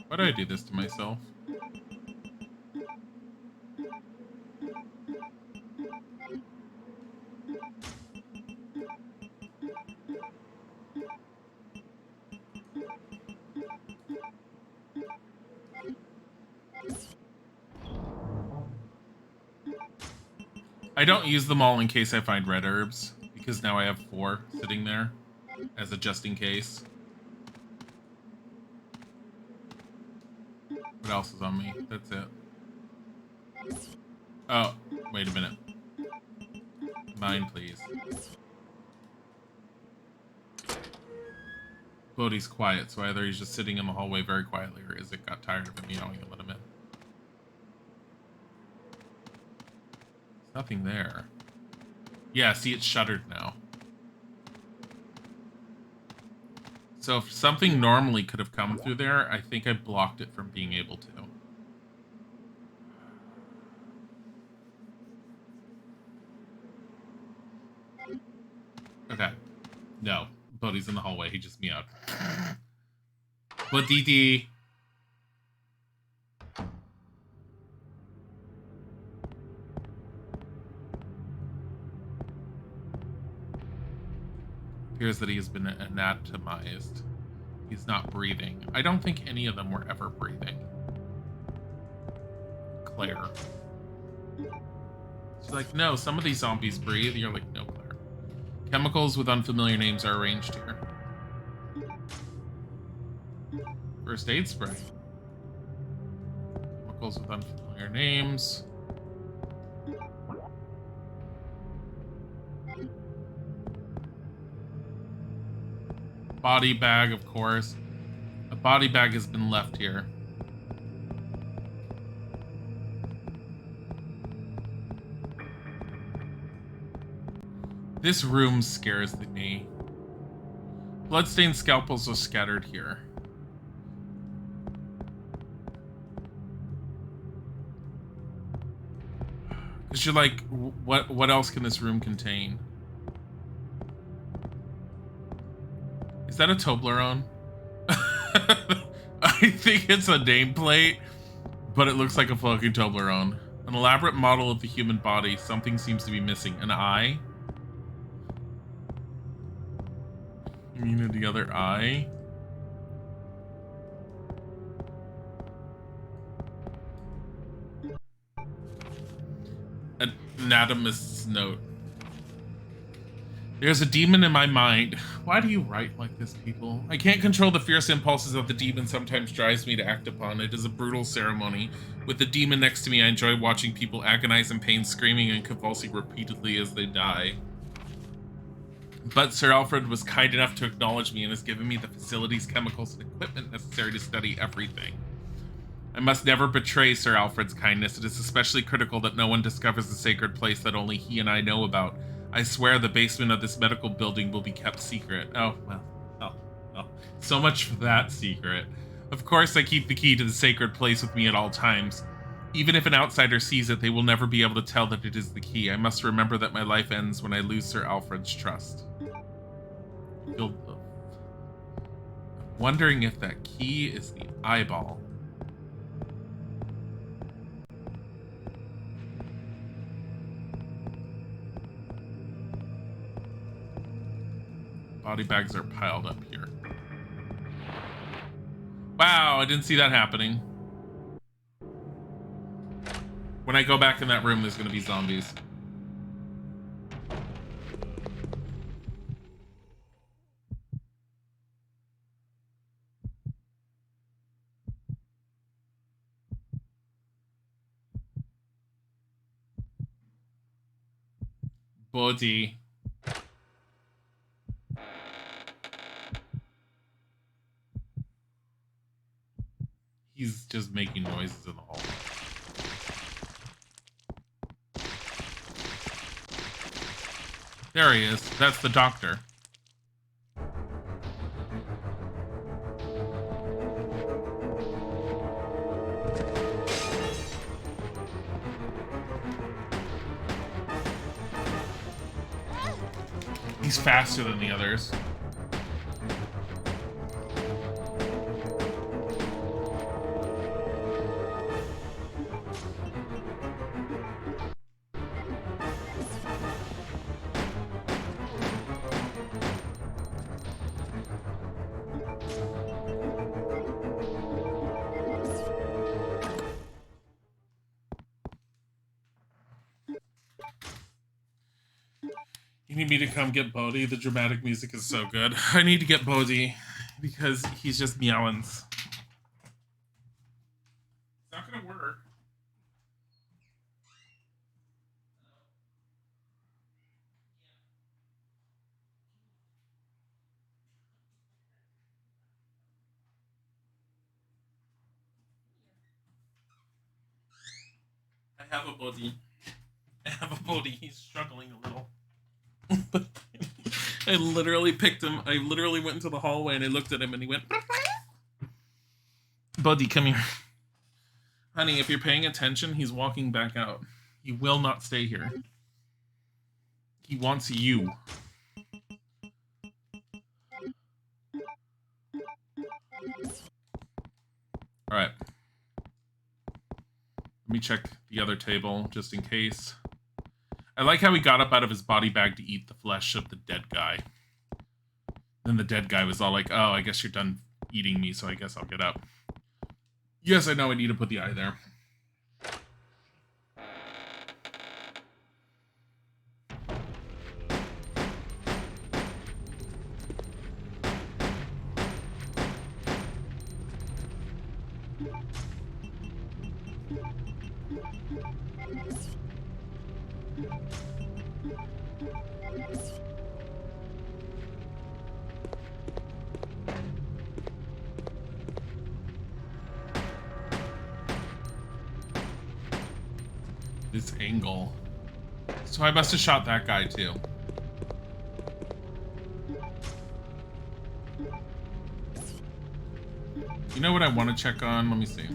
Why do I do this to myself? I don't use them all in case I find red herbs, because now I have 4 sitting there as a just in case. What else is on me? That's it. Oh, wait a minute. Mine, please. Bodhi's quiet, so either he's just sitting in the hallway very quietly, or is it got tired of him meowing and let him in. There's nothing there. Yeah, see, it's shuttered now. So if something normally could have come through there, I think I blocked it from being able to. Okay. No. Bodhi's in the hallway. He just meowed. But DD. Appears that he has been anatomized. He's not breathing. I don't think any of them were ever breathing. Claire. She's like, no, some of these zombies breathe. You're like, no, Claire. Chemicals with unfamiliar names are arranged here. First aid spray. Chemicals with unfamiliar names. Body bag, of course. A body bag has been left here. This room scares me. Bloodstained scalpels are scattered here. Because you're like, what else can this room contain? Is that a Toblerone? I think it's a nameplate, but it looks like a fucking Toblerone. An elaborate model of the human body. Something seems to be missing. An eye? You mean the other eye? An anatomist's note. There's a demon in my mind. Why do you write like this, people? I can't control the fierce impulses of the demon sometimes drives me to act upon. It is a brutal ceremony. With the demon next to me, I enjoy watching people agonize in pain, screaming and convulsing repeatedly as they die. But Sir Alfred was kind enough to acknowledge me and has given me the facilities, chemicals, and equipment necessary to study everything. I must never betray Sir Alfred's kindness. It is especially critical that no one discovers the sacred place that only he and I know about. I swear the basement of this medical building will be kept secret. Oh, well. Oh. So much for that secret. Of course, I keep the key to the sacred place with me at all times. Even if an outsider sees it, they will never be able to tell that it is the key. I must remember that my life ends when I lose Sir Alfred's trust. I'm wondering if that key is the eyeball. Body bags are piled up here. Wow, I didn't see that happening. When I go back in that room, there's gonna be zombies. Body. He's just making noises in the hall. There he is. That's the doctor. He's faster than the others. need me to come get Bodhi? The dramatic music is so good. I need to get Bodhi because he's just meowing. It's not gonna work. I have a Bodhi. I have a Bodhi. He's struggling a little. I literally picked him. I literally went into the hallway and I looked at him and he went, Buddy, come here. Honey, if you're paying attention, he's walking back out. He will not stay here. He wants you. Alright. Let me check the other table, just in case. I like how he got up out of his body bag to eat the flesh of the dead guy. Then the dead guy was all like, oh, I guess you're done eating me, so I guess I'll get up. Yes, I know I need to put the eye there. This angle. So I must have shot that guy too. You know what I want to check on? Let me see.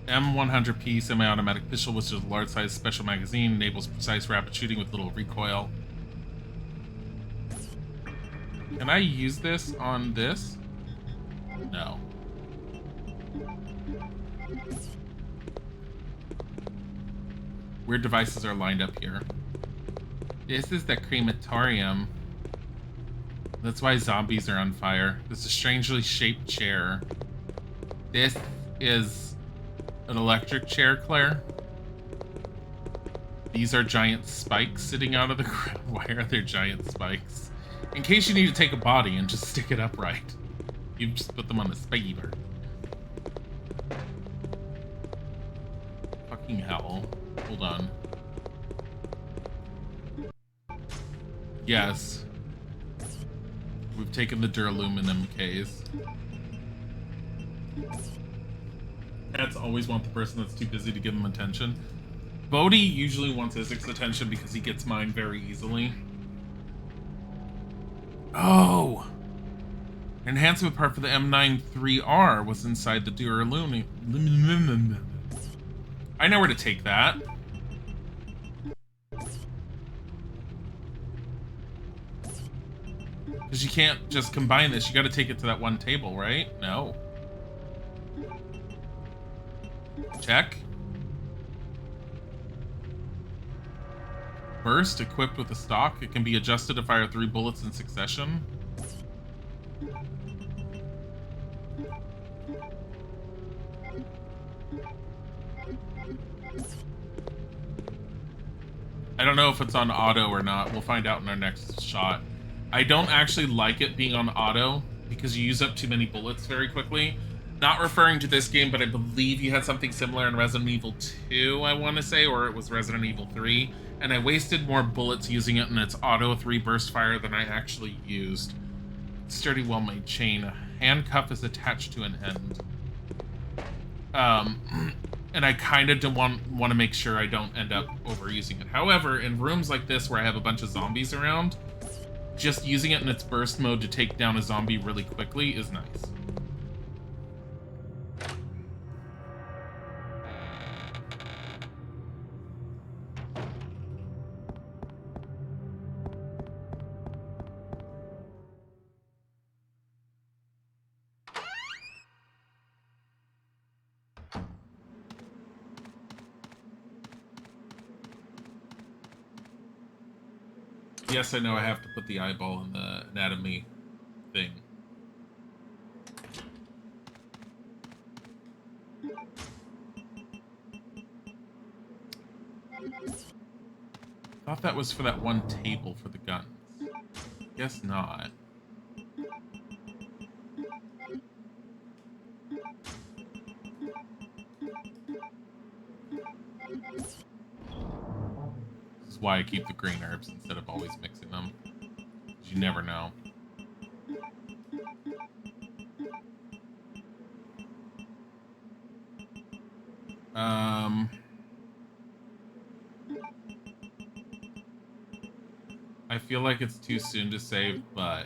M100P semi-automatic pistol, which is a large-sized special magazine, enables precise rapid shooting with little recoil. Can I use this on this? No. Weird devices are lined up here. This is the crematorium. That's why zombies are on fire. This is a strangely shaped chair. This is an electric chair, Claire. These are giant spikes sitting out of the ground. Why are there giant spikes? In case you need to take a body and just stick it upright. You just put them on the spiky bar. Fucking hell. Hold on. Yes. We've taken the duraluminum case. Cats always want the person that's too busy to give them attention. Bodhi usually wants Isaac's attention because he gets mine very easily. Oh! Enhancement part for the M93R was inside the duraluminum. I know where to take that. Because you can't just combine this. You got to take it to that one table, right? No. Check. Burst, equipped with a stock. It can be adjusted to fire 3 bullets in succession. I don't know if it's on auto or not. We'll find out in our next shot. I don't actually like it being on auto because you use up too many bullets very quickly. Not referring to this game, but I believe you had something similar in Resident Evil 2, I want to say, or it was Resident Evil 3. And I wasted more bullets using it in its auto 3 burst fire than I actually used. Sturdy, well-made chain. A handcuff is attached to an end. And I kind of want to make sure I don't end up overusing it. However, in rooms like this where I have a bunch of zombies around, just using it in its burst mode to take down a zombie really quickly is nice. Yes, I know I have to put the eyeball in the anatomy thing. Thought that was for that one table for the guns. Guess not. This is why I keep the green herbs instead of always mixing them. You never know. I feel like it's too soon to save, but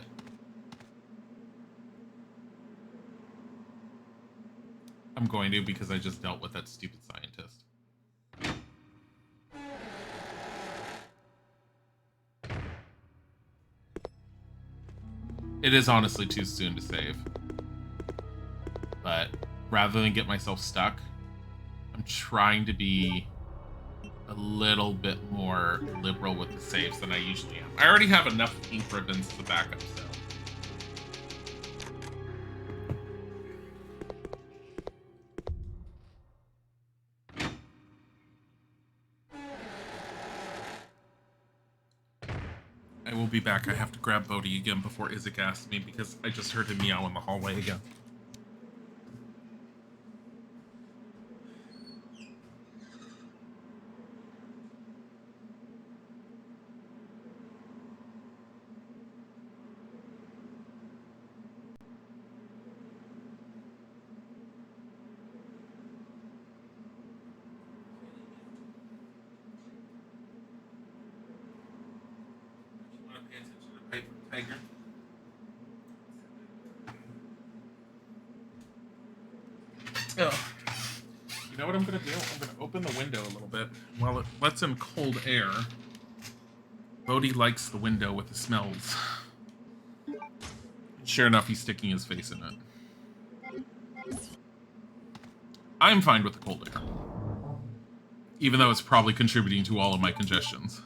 I'm going to because I just dealt with that stupid scientist. It is honestly too soon to save. But rather than get myself stuck, I'm trying to be a little bit more liberal with the saves than I usually am. I already have enough ink ribbons as a backup, so. I will be back. I have to grab Bodhi again before Isaac asks me because I just heard him meow in the hallway again. Tiger. Oh. You know what I'm going to do? I'm going to open the window a little bit. While it lets in cold air, Bodhi likes the window with the smells. Sure enough, he's sticking his face in it. I'm fine with the cold air. Even though it's probably contributing to all of my congestions.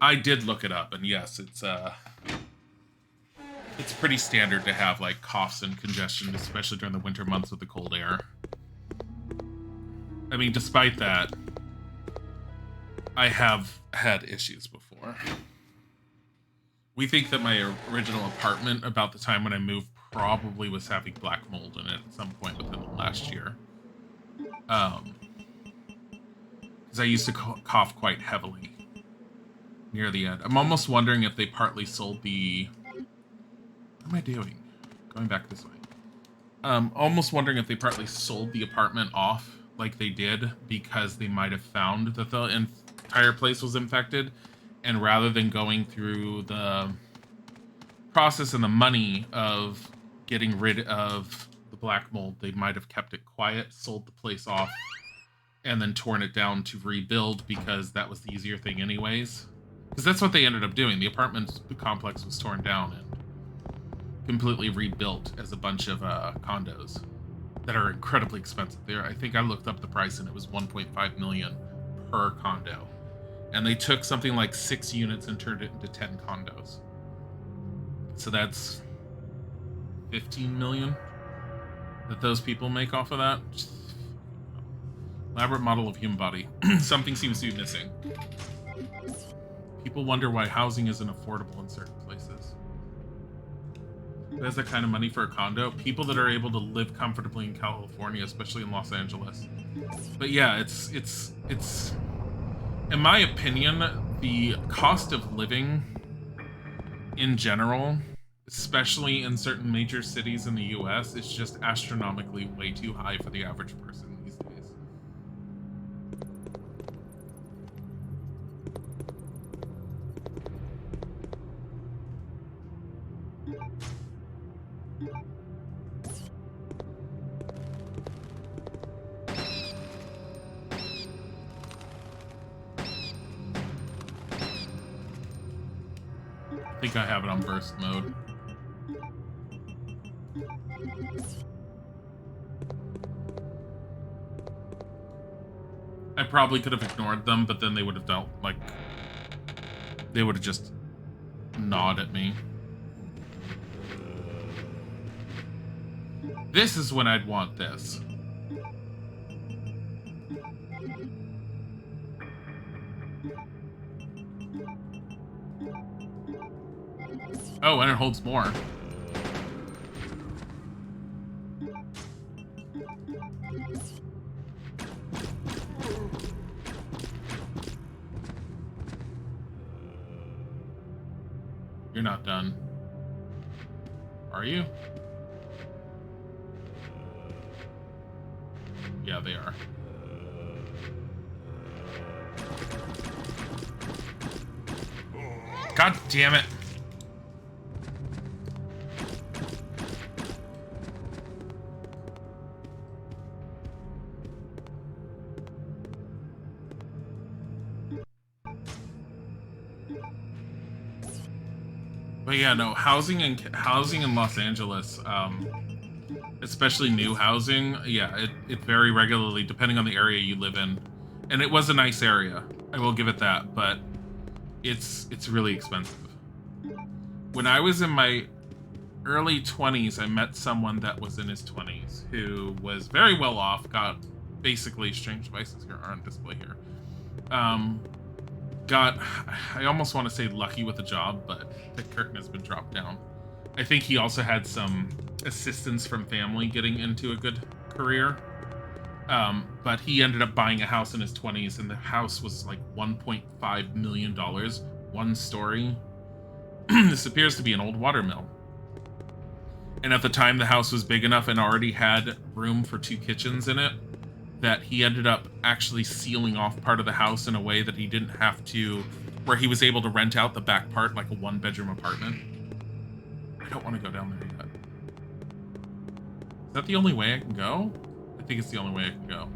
I did look it up, and yes, it's pretty standard to have like coughs and congestion, especially during the winter months with the cold air. I mean, despite that, I have had issues before. We think that my original apartment, about the time when I moved, probably was having black mold in it at some point within the last year. Because I used to cough quite heavily near the end. I'm almost wondering if they partly sold the... What am I doing? Going back this way. Almost wondering if they partly sold the apartment off like they did because they might have found that the entire place was infected, and rather than going through the process and the money of getting rid of the black mold, they might have kept it quiet, sold the place off, and then torn it down to rebuild because that was the easier thing anyways. Because that's what they ended up doing. The complex was torn down and completely rebuilt as a bunch of condos that are incredibly expensive. There, I think I looked up the price and it was 1.5 million per condo. And they took something like 6 units and turned it into 10 condos. So that's 15 million that those people make off of that. Elaborate model of human body. Something seems to be missing. People wonder why housing isn't affordable in certain places. Who has that kind of money for a condo? People that are able to live comfortably in California, especially in Los Angeles. But yeah, it's in my opinion, the cost of living in general, especially in certain major cities in the US, is just astronomically way too high for the average person these days. I think I have it on burst mode. I probably could have ignored them, but then they would have dealt, like, they would have just gnawed at me. This is when I'd want this. Oh, and it holds more. You're not done. Are you? Yeah, they are. God damn it. But yeah, no, housing in Los Angeles, especially new housing, yeah, it very regularly, depending on the area you live in. And it was a nice area. I will give it that, but it's really expensive. When I was in my early 20s, I met someone that was in his 20s who was very well off, got basically strange devices here are on display here. Got, I almost want to say lucky with a job, but the curtain has been dropped down. I think he also had some assistance from family getting into a good career. But he ended up buying a house in his 20s, and the house was like $1.5 million, one story. This appears to be an old watermill. And at the time, the house was big enough and already had room for 2 kitchens in it that he ended up actually sealing off part of the house in a way that he didn't have to, where he was able to rent out the back part like a 1-bedroom apartment. I don't want to go down there yet. Is that the only way I can go? I think it's the only way I can go.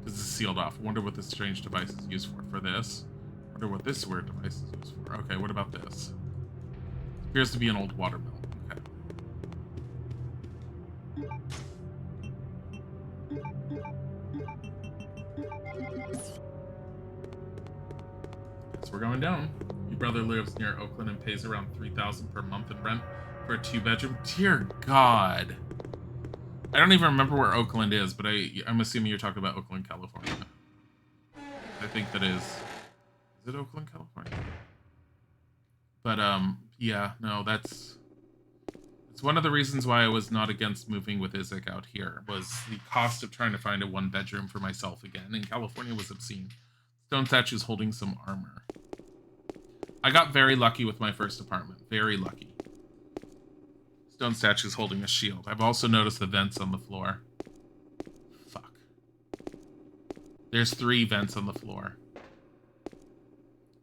Because it's sealed off. I wonder what this strange device is used for. For this. I wonder what this weird device is used for. Okay, what about this? It appears to be an old watermill. Okay. We're going down. Your brother lives near Oakland and pays around $3,000 per month in rent for a 2-bedroom. Dear God. I don't even remember where Oakland is, but I'm assuming you're talking about Oakland, California. I think that is it Oakland, California? But yeah, no, it's one of the reasons why I was not against moving with Isaac out here, was the cost of trying to find a 1-bedroom for myself again. And California was obscene. Stone statue's holding some armor. I got very lucky with my first apartment. Very lucky. Stone statue's holding a shield. I've also noticed the vents on the floor. Fuck. There's 3 vents on the floor.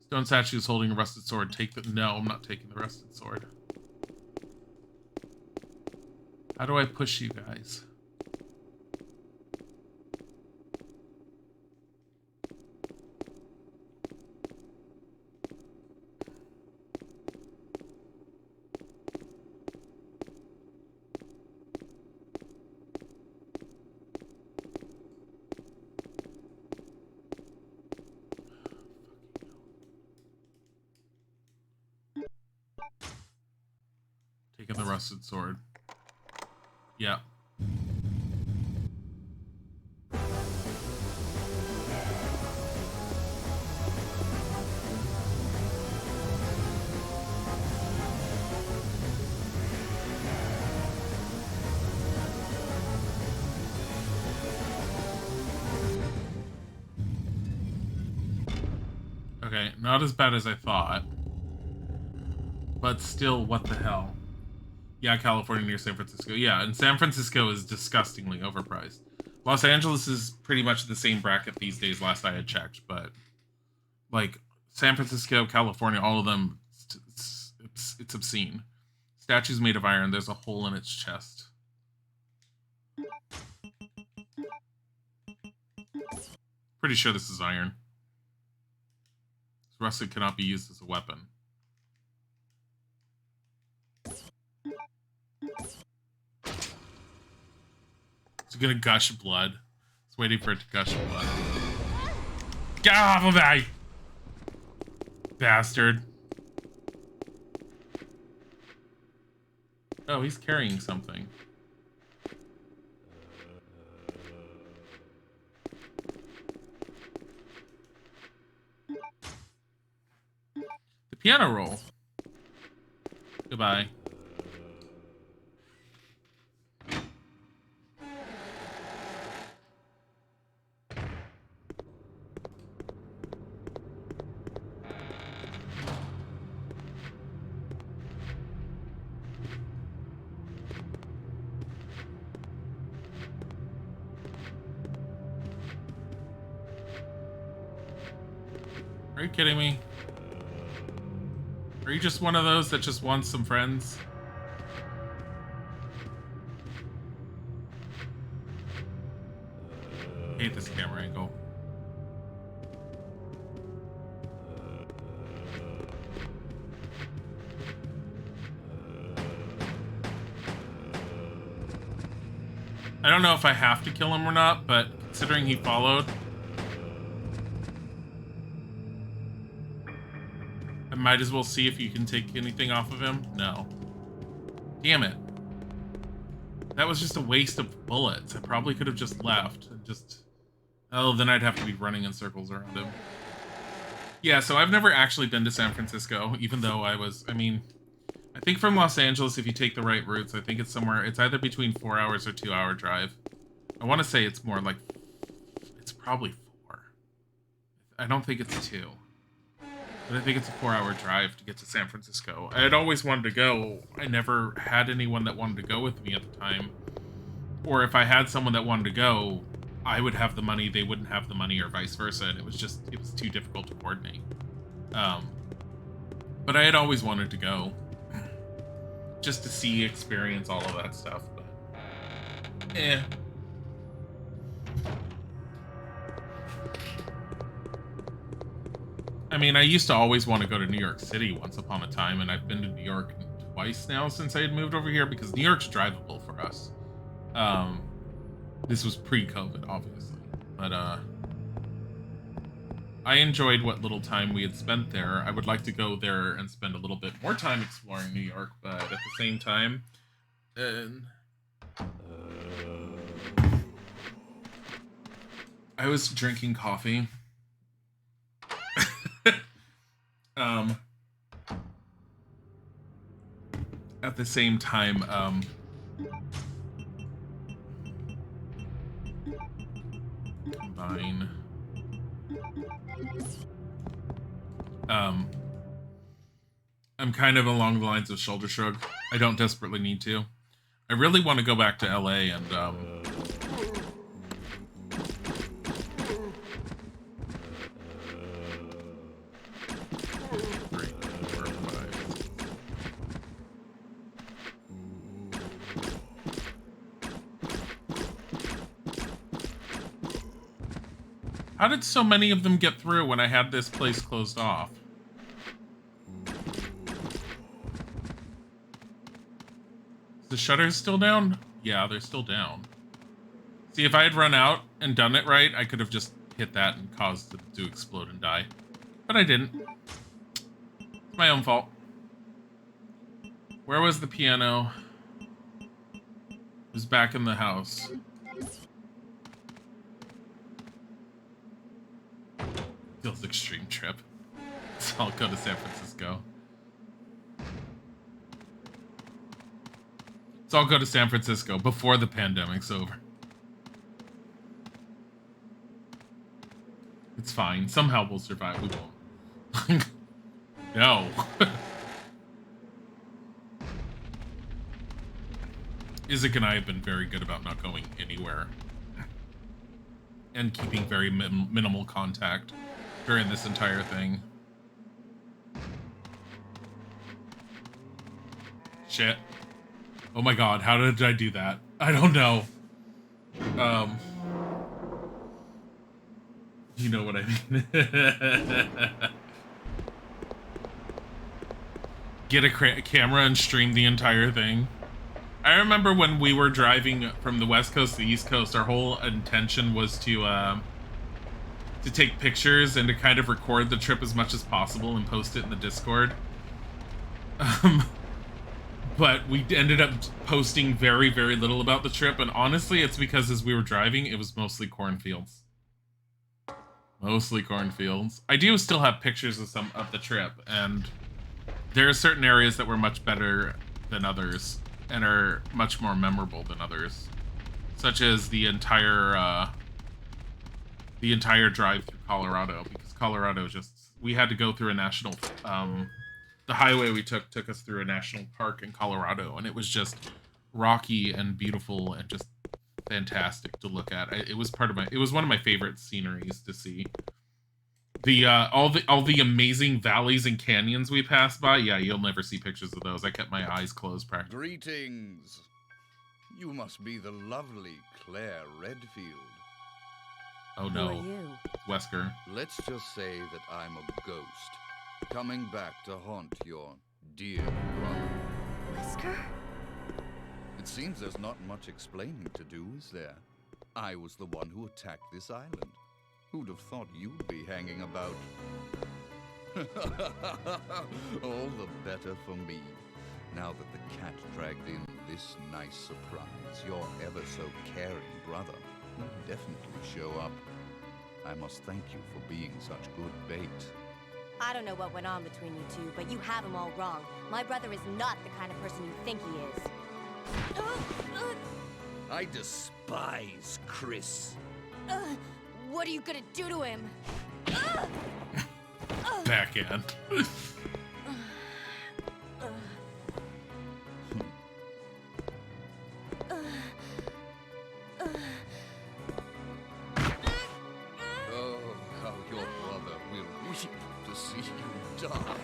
Stone statue's holding a rusted sword. No, I'm not taking the rusted sword. How do I push you guys? Taking the rusted sword. Yeah. Okay, not as bad as I thought. But still, what the hell? Yeah, California near San Francisco. Yeah, and San Francisco is disgustingly overpriced. Los Angeles is pretty much the same bracket these days, last I had checked, but like San Francisco, California, all of them, it's obscene. Statue's made of iron. There's a hole in its chest. Pretty sure this is iron. Rusted cannot be used as a weapon. It's gonna gush blood. It's waiting for it to gush blood. Get off of me! Bastard. Oh, he's carrying something. The piano roll. Goodbye. Are you kidding me? Are you just one of those that just wants some friends? I hate this camera angle. I don't know if I have to kill him or not, but considering he followed, I might as well see if you can take anything off of him. No. Damn it. That was just a waste of bullets. I probably could have just left and just... Oh, then I'd have to be running in circles around him. Yeah, so I've never actually been to San Francisco, even though I mean, I think from Los Angeles, if you take the right routes, I think it's somewhere, it's either between 4 hours or 2 hour drive. I want to say it's more like, it's probably 4. I don't think it's 2. But I think it's a 4 hour drive to get to San Francisco. I had always wanted to go. I never had anyone that wanted to go with me at the time. Or if I had someone that wanted to go, I would have the money, they wouldn't have the money, or vice versa, and it was too difficult to coordinate. But I had always wanted to go. Just to see, experience all of that stuff, but... I mean, I used to always want to go to New York City once upon a time, and I've been to New York twice now since I had moved over here, because New York's drivable for us. This was pre-COVID, obviously, but I enjoyed what little time we had spent there. I would like to go there and spend a little bit more time exploring New York, but at the same time, I was drinking coffee. At the same time, combine. I'm kind of along the lines of shoulder shrug. I don't desperately need to. I really want to go back to LA and, 3, 4, 5. How did so many of them get through when I had this place closed off? The shutters still down? Yeah, they're still down. See, if I had run out and done it right, I could have just hit that and caused it to explode and die. But I didn't. It's my own fault. Where was the piano? It was back in the house. Feels extreme trip. So I'll go to San Francisco. So I'll go to San Francisco before the pandemic's over. It's fine. Somehow we'll survive. We won't. No. Isaac and I have been very good about not going anywhere. And keeping very minimal contact during this entire thing. Shit. Oh my god, how did I do that? I don't know. You know what I mean. Get a camera and stream the entire thing. I remember when we were driving from the West Coast to the East Coast, our whole intention was to take pictures and to kind of record the trip as much as possible and post it in the Discord. But we ended up posting very, very little about the trip, and honestly, it's because as we were driving, it was mostly cornfields. Mostly cornfields. I do still have pictures of some of the trip, and There are certain areas that were much better than others and are much more memorable than others, such as the entire drive through Colorado, because Colorado just, we had to go through a national the highway we took us through a national park in Colorado, and it was just rocky and beautiful and just fantastic to look at. It was one of my favorite sceneries to see. The all the amazing valleys and canyons we passed by, yeah, you'll never see pictures of those. I kept my eyes closed practically. Greetings. You must be the lovely Claire Redfield. Oh Who no, are you? Wesker. Let's just say that I'm a ghost, coming back to haunt your dear brother. Wesker? It seems there's not much explaining to do, is there? I was the one who attacked this island. Who'd have thought you'd be hanging about? All the better for me. Now that the cat dragged in this nice surprise, your ever so caring brother will definitely show up. I must thank you for being such good bait. I don't know what went on between you two, but you have him all wrong. My brother is not the kind of person you think he is. I despise Chris. What are you gonna do to him? Backhand. Oh, how your brother will weep to see you die.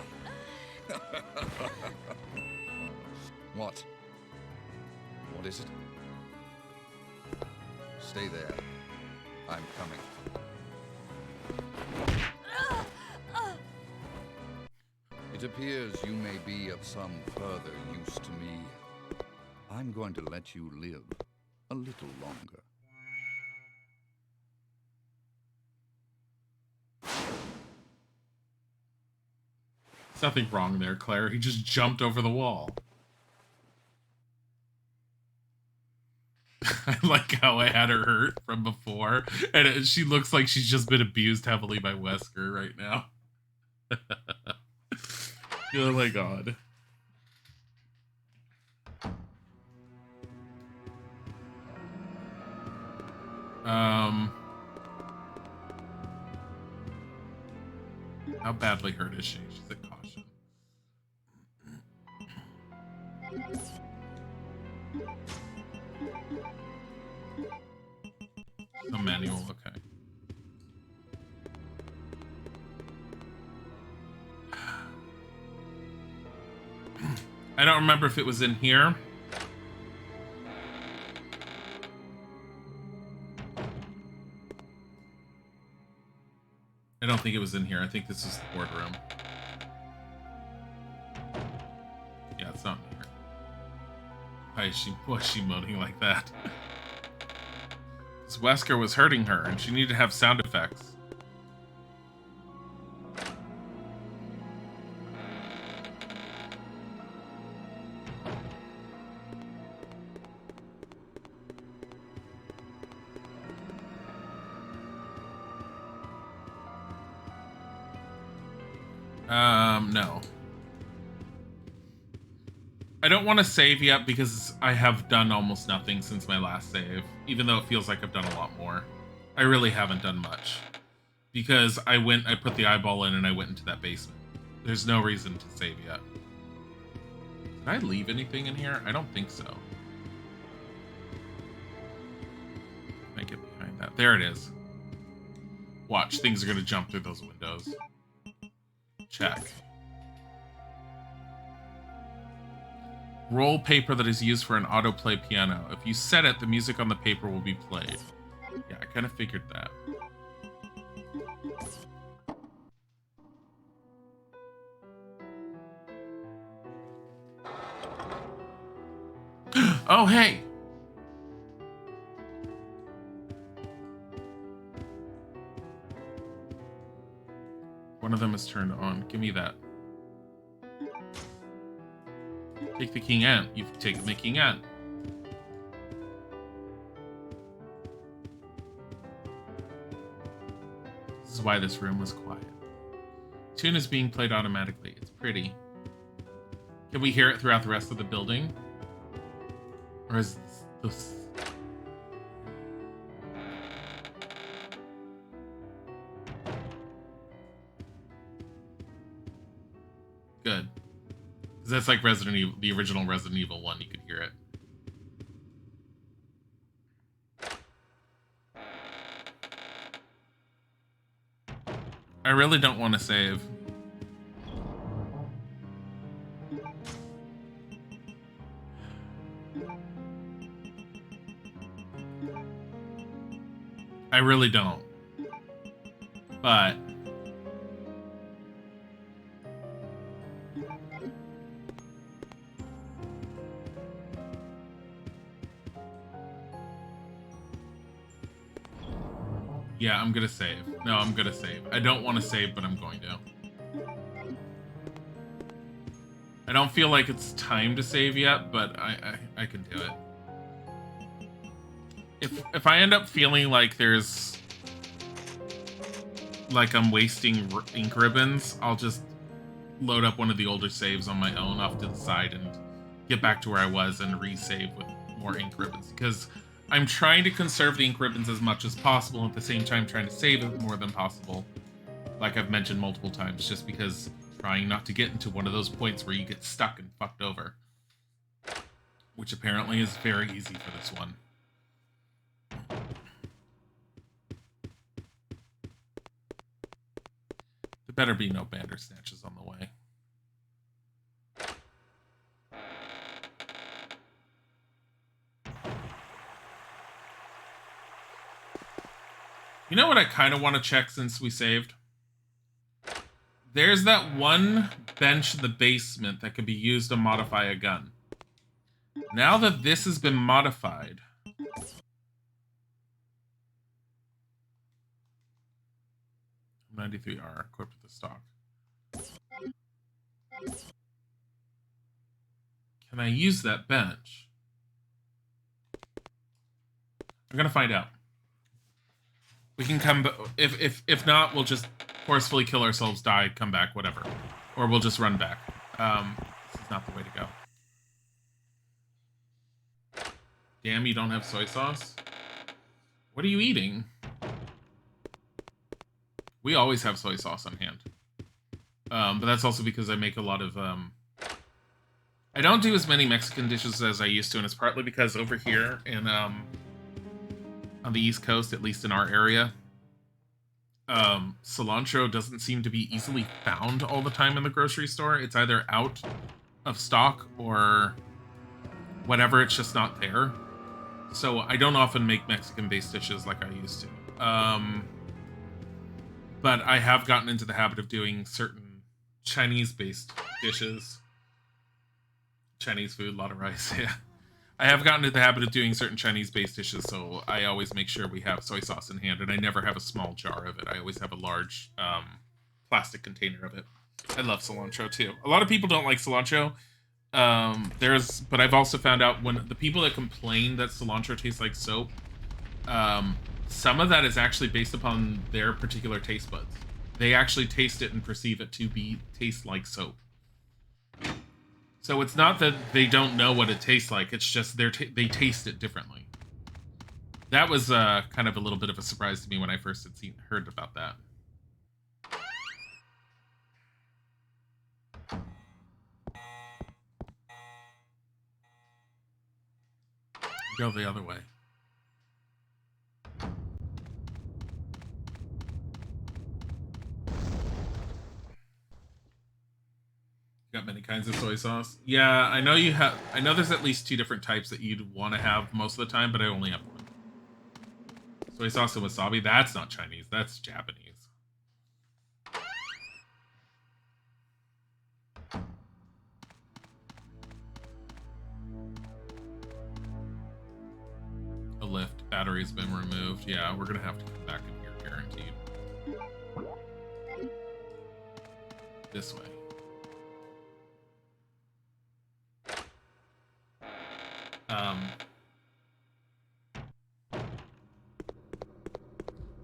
What? What is it? Stay there. I'm coming. It appears you may be of some further use to me. I'm going to let you live a little longer. There's nothing wrong there, Claire. He just jumped over the wall. I like how I had her hurt from before, and she looks like she's just been abused heavily by Wesker right now. Oh my god. How badly hurt is she? She's at caution. A manual, okay. I don't remember if it was in here. I don't think it was in here. I think this is the boardroom. Yeah, it's not in here. Why is she moaning like that? Because Wesker was hurting her and she needed to have sound effects. No. I don't want to save yet because I have done almost nothing since my last save, even though it feels like I've done a lot more. I really haven't done much because I put the eyeball in and I went into that basement. There's no reason to save yet. Did I leave anything in here? I don't think so. Can I get behind that? There it is. Watch, things are going to jump through those windows. Check. Roll paper that is used for an autoplay piano. If you set it, the music on the paper will be played. Yeah, I kind of figured that. Oh, hey! One of them is turned on. Give me that. Take the king ant. You've taken the king ant. This is why this room was quiet. Tune is being played automatically. It's pretty. Can we hear it throughout the rest of the building? Or is this... Good. Because that's like Resident Evil, the original Resident Evil 1, you could hear it. I really don't want to save. I really don't. But yeah, I'm gonna save. No, I'm gonna save. I don't want to save, but I'm going to. I don't feel like it's time to save yet, but I can do it. If I end up feeling like there's like I'm wasting ink ribbons, I'll just load up one of the older saves on my own off to the side and get back to where I was and resave with more ink ribbons, because I'm trying to conserve the ink ribbons as much as possible, and at the same time trying to save it more than possible, like I've mentioned multiple times, just because trying not to get into one of those points where you get stuck and fucked over, which apparently is very easy for this one. There better be no Bandersnatches on the way. You know what I kind of want to check since we saved? There's that one bench in the basement that can be used to modify a gun. Now that this has been modified... .93R equipped with the stock. Can I use that bench? I'm gonna find out. We can come back. If not, we'll just forcefully kill ourselves, die, come back, whatever. Or we'll just run back. This is not the way to go. Damn, you don't have soy sauce? What are you eating? We always have soy sauce on hand. But that's also because I make a lot of... I don't do as many Mexican dishes as I used to, and it's partly because over here in... on the East Coast, at least in our area, cilantro doesn't seem to be easily found all the time in the grocery store. It's either out of stock or whatever, it's just not there. So I don't often make Mexican-based dishes like I used to. But I have gotten into the habit of doing certain Chinese-based dishes. Chinese food, a lot of rice, yeah. I have gotten into the habit of doing certain Chinese-based dishes, so I always make sure we have soy sauce in hand, and I never have a small jar of it. I always have a large plastic container of it. I love cilantro, too. A lot of people don't like cilantro. But I've also found out when the people that complain that cilantro tastes like soap, some of that is actually based upon their particular taste buds. They actually taste it and perceive it to taste like soap. So it's not that they don't know what it tastes like, it's just they taste it differently. That was kind of a little bit of a surprise to me when I first had heard about that. Go the other way. Got many kinds of soy sauce. Yeah, I know you have. I know there's at least 2 different types that you'd want to have most of the time, but I only have one. Soy sauce and wasabi. That's not Chinese. That's Japanese. A lift. Battery's been removed. Yeah, we're gonna have to come back in here, guaranteed. This way.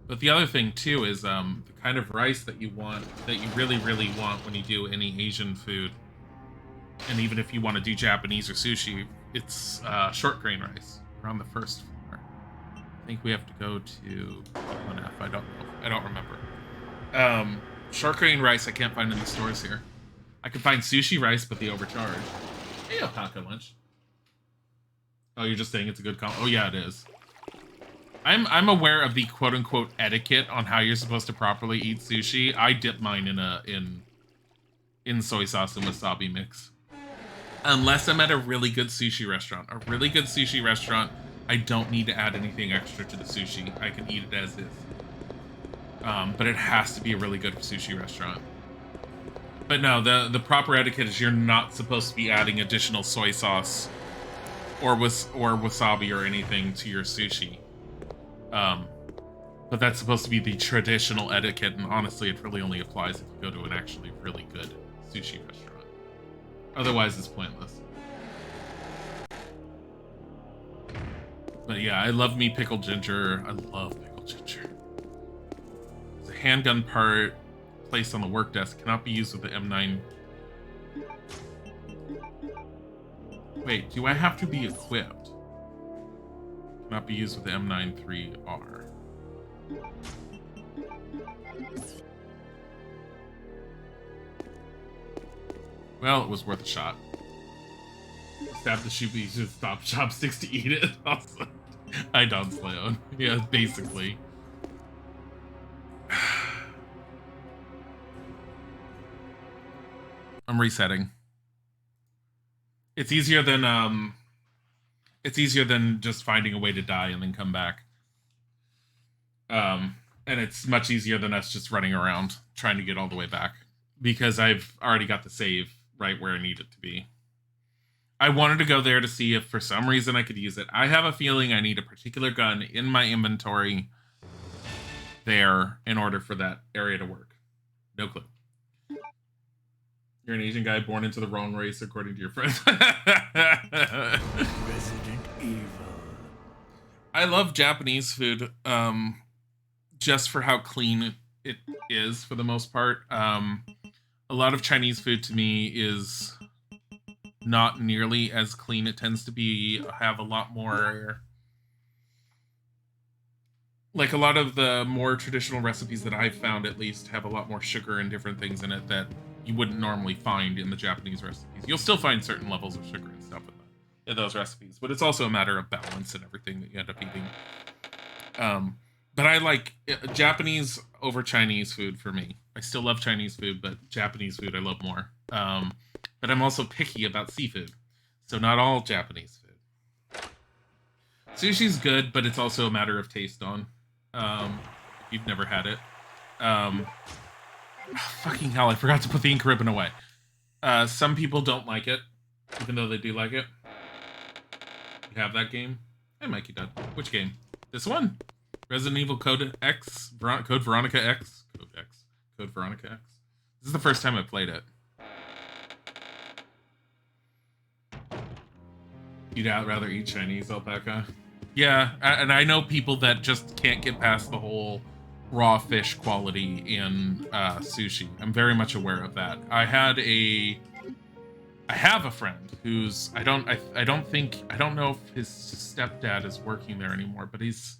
But the other thing too is the kind of rice that you want, that you really, really want when you do any Asian food, And even if you want to do Japanese or sushi, it's short grain rice. We're on the first floor. I think we have to go to F. I don't know. I don't remember. Short grain rice I can't find in the stores here. I can find sushi rice, but they overcharge. Hey, alpaca lunch. Oh, you're just saying it's a good combo. Oh yeah, it is. I'm aware of the quote unquote etiquette on how you're supposed to properly eat sushi. I dip mine in soy sauce and wasabi mix. Unless I'm at a really good sushi restaurant. A really good sushi restaurant, I don't need to add anything extra to the sushi. I can eat it as is. But it has to be a really good sushi restaurant. But no, the proper etiquette is you're not supposed to be adding additional soy sauce or wasabi or anything to your sushi. But that's supposed to be the traditional etiquette, and honestly, it really only applies if you go to an actually really good sushi restaurant. Otherwise, it's pointless. But yeah, I love me pickled ginger. I love pickled ginger. The handgun part placed on the work desk cannot be used with the M9. Wait, do I have to be equipped? Cannot be used with the M93R. Well, it was worth a shot. Stab the shoe, but you should stop chopsticks to eat it. Also, I don't Leon. Yeah, basically. I'm resetting. It's easier than just finding a way to die and then come back. And it's much easier than us just running around trying to get all the way back, because I've already got the save right where I need it to be. I wanted to go there to see if for some reason I could use it. I have a feeling I need a particular gun in my inventory there in order for that area to work. No clue. You're an Asian guy born into the wrong race, according to your friends. Resident Evil. I love Japanese food, just for how clean it is for the most part. A lot of Chinese food to me is not nearly as clean. It tends to have a lot more, like a lot of the more traditional recipes that I've found at least have a lot more sugar and different things in it that you wouldn't normally find in the Japanese recipes. You'll still find certain levels of sugar and stuff in those recipes, but it's also a matter of balance and everything that you end up eating. But I like Japanese over Chinese food for me. I still love Chinese food, but Japanese food I love more. But I'm also picky about seafood, so not all Japanese food. Sushi's good, but it's also a matter of taste on. If you've never had it. Fucking hell, I forgot to put the ink ribbon away. Some people don't like it, even though they do like it. You have that game? Hey, Mikey Dud. Which game? This one? Resident Evil Code X? Code Veronica X? Code Veronica X? This is the first time I played it. You'd rather eat Chinese, alpaca? Yeah, and I know people that just can't get past the whole raw fish quality in sushi. I'm very much aware of that. I have a friend who's I don't know if his stepdad is working there anymore, but his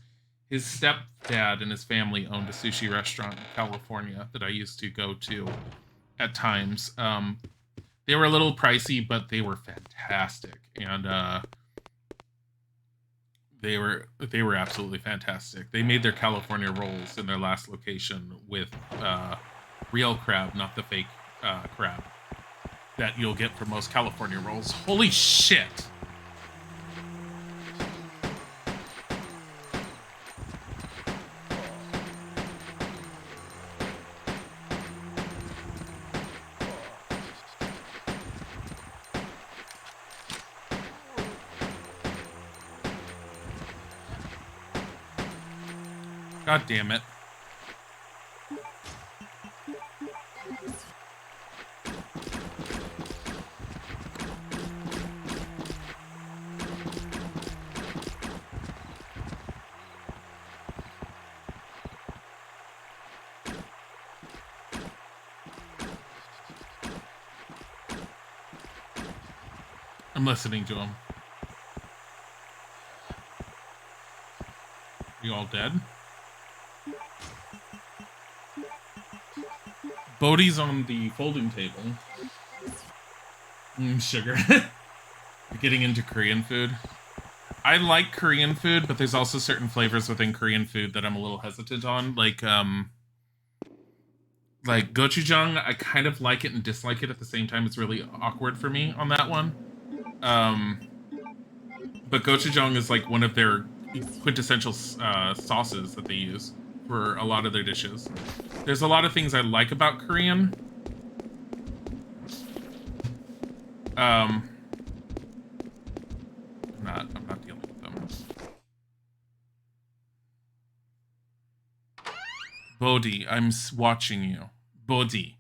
stepdad and his family owned a sushi restaurant in California that I used to go to at times. They were a little pricey, but they were fantastic, and they were absolutely fantastic. They made their California rolls in their last location with real crab, not the fake crab that you'll get from most California rolls. Holy shit! God damn it. I'm listening to him. Are you all dead? Bodhi's on the folding table. Sugar. Getting into Korean food. I like Korean food, but there's also certain flavors within Korean food that I'm a little hesitant on. Like gochujang, I kind of like it and dislike it at the same time. It's really awkward for me on that one. But gochujang is like one of their quintessential sauces that they use for a lot of their dishes. There's a lot of things I like about Korean. I'm not dealing with them. Bodhi, I'm watching you. Bodhi.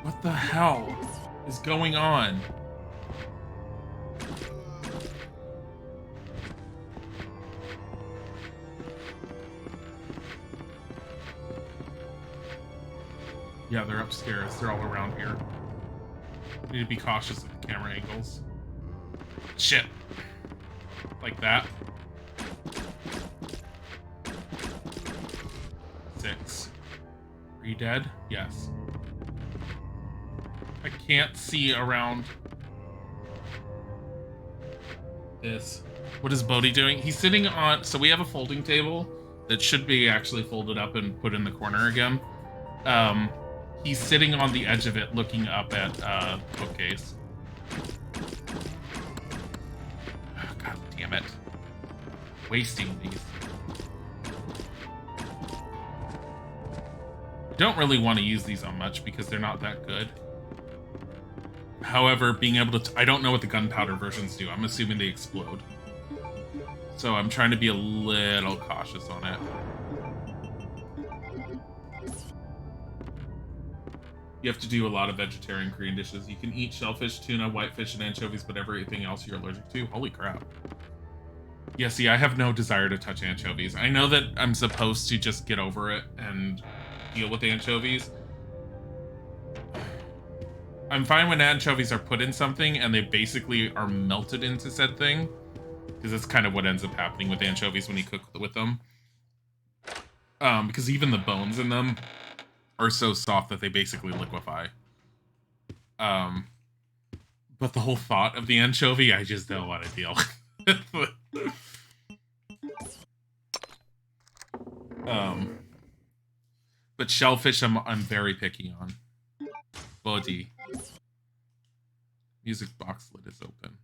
What the hell is going on? Yeah, they're upstairs. They're all around here. We need to be cautious of the camera angles. Shit. Like that. 6. Are you dead? Yes. I can't see around this. What is Bodhi doing? He's sitting on... So we have a folding table that should be actually folded up and put in the corner again. He's sitting on the edge of it looking up at bookcase. Oh, God damn it. Wasting these. I don't really want to use these on much because they're not that good. However, being able to... I don't know what the gunpowder versions do. I'm assuming they explode. So I'm trying to be a little cautious on it. You have to do a lot of vegetarian Korean dishes. You can eat shellfish, tuna, whitefish, and anchovies, but everything else you're allergic to. Holy crap. Yeah, see, I have no desire to touch anchovies. I know that I'm supposed to just get over it and deal with anchovies. I'm fine when anchovies are put in something and they basically are melted into said thing, because that's kind of what ends up happening with anchovies when you cook with them. Because even the bones in them are so soft that they basically liquefy. But the whole thought of the anchovy, I just don't want to deal with. But shellfish, I'm very picky on. Bodhi. Music box lid is open.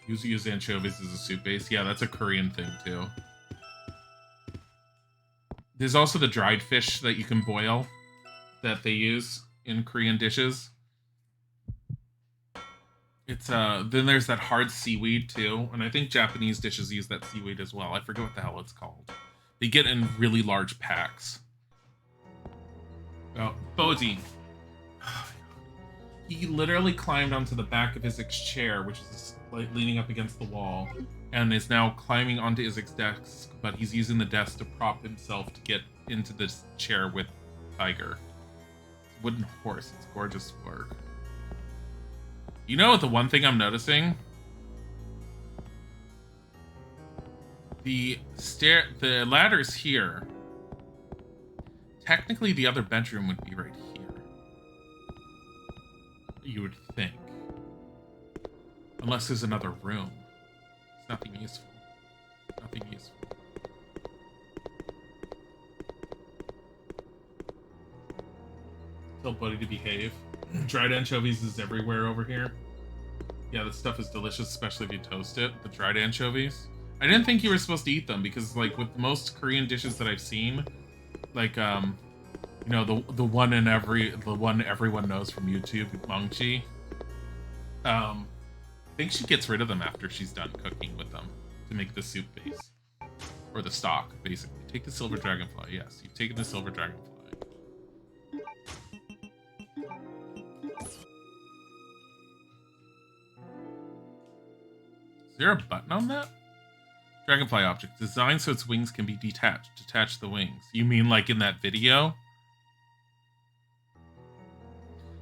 Use anchovies as a soup base. Yeah, that's a Korean thing too. There's also the dried fish that you can boil that they use in Korean dishes. It's then there's that hard seaweed too, and I think Japanese dishes use that seaweed as well. I forget what the hell it's called. They get in really large packs. Oh, Bodhi. He literally climbed onto the back of Isaac's chair, which is like leaning up against the wall, and is now climbing onto Isaac's desk, but he's using the desk to prop himself to get into this chair with Tiger. Wooden horse. It's gorgeous work. You know, the one thing I'm noticing? The ladder's here. Technically, the other bedroom would be right here. You would think. Unless there's another room. It's nothing useful. Nothing useful. Tell Buddy to behave. Dried anchovies is everywhere over here. Yeah, this stuff is delicious, especially if you toast it. The dried anchovies. I didn't think you were supposed to eat them because, like, with most Korean dishes that I've seen, like, you know, the one everyone knows from YouTube, mangchi. I think she gets rid of them after she's done cooking with them to make the soup base or the stock, basically. Take the silver dragonfly. Yes, you've taken the silver dragonfly. Is there a button on that? Dragonfly object. Designed so its wings can be detached. Detach the wings. You mean like in that video?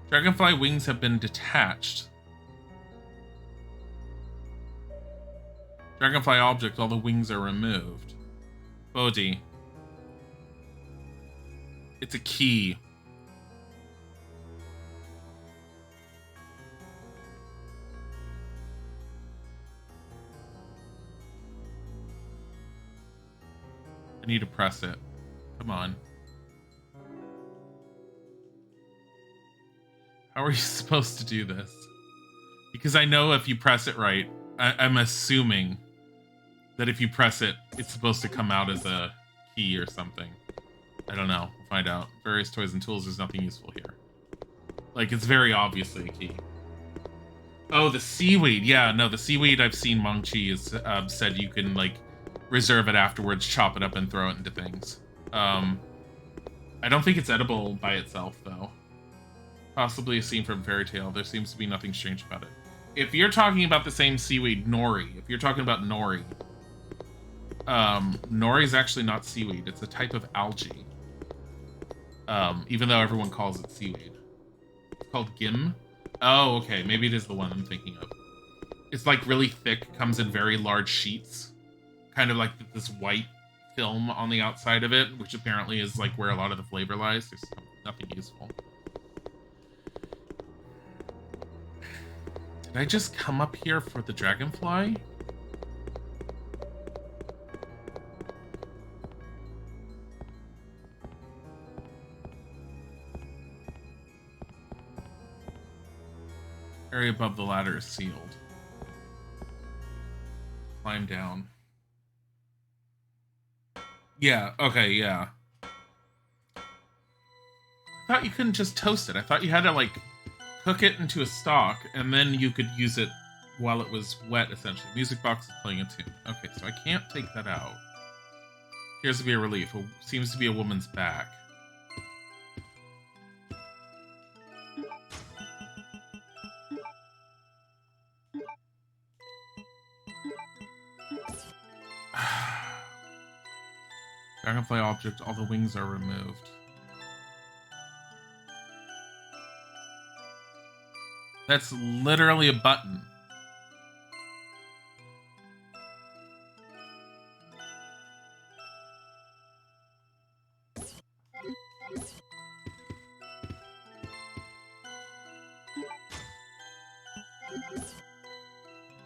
Dragonfly wings have been detached. Dragonfly object, all the wings are removed. Bodhi. It's a key. I need to press it. Come on. How are you supposed to do this? Because I know if you press it right, I'm assuming that if you press it, it's supposed to come out as a key or something. I don't know. We'll find out. Various toys and tools, there's nothing useful here. Like, it's very obviously a key. Oh, the seaweed. Yeah, no, the seaweed I've seen Mangchi is said you can, like, reserve it afterwards, chop it up, and throw it into things. I don't think it's edible by itself, though. Possibly a scene from Fairy Tale. There seems to be nothing strange about it. If you're talking about the same seaweed, nori. If you're talking about nori. Nori is actually not seaweed. It's a type of algae. Even though everyone calls it seaweed. It's called gim. Oh, okay. Maybe it is the one I'm thinking of. It's like really thick, comes in very large sheets. Kind of like this white film on the outside of it, which apparently is like where a lot of the flavor lies. There's nothing useful. Did I just come up here for the dragonfly? Area above the ladder is sealed. Climb down. Yeah, okay, yeah. I thought you couldn't just toast it. I thought you had to, like, cook it into a stock, and then you could use it while it was wet, essentially. Music box is playing a tune. Okay, so I can't take that out. Here's to be a relief. It seems to be a woman's back. Dragonfly object, all the wings are removed. That's literally a button.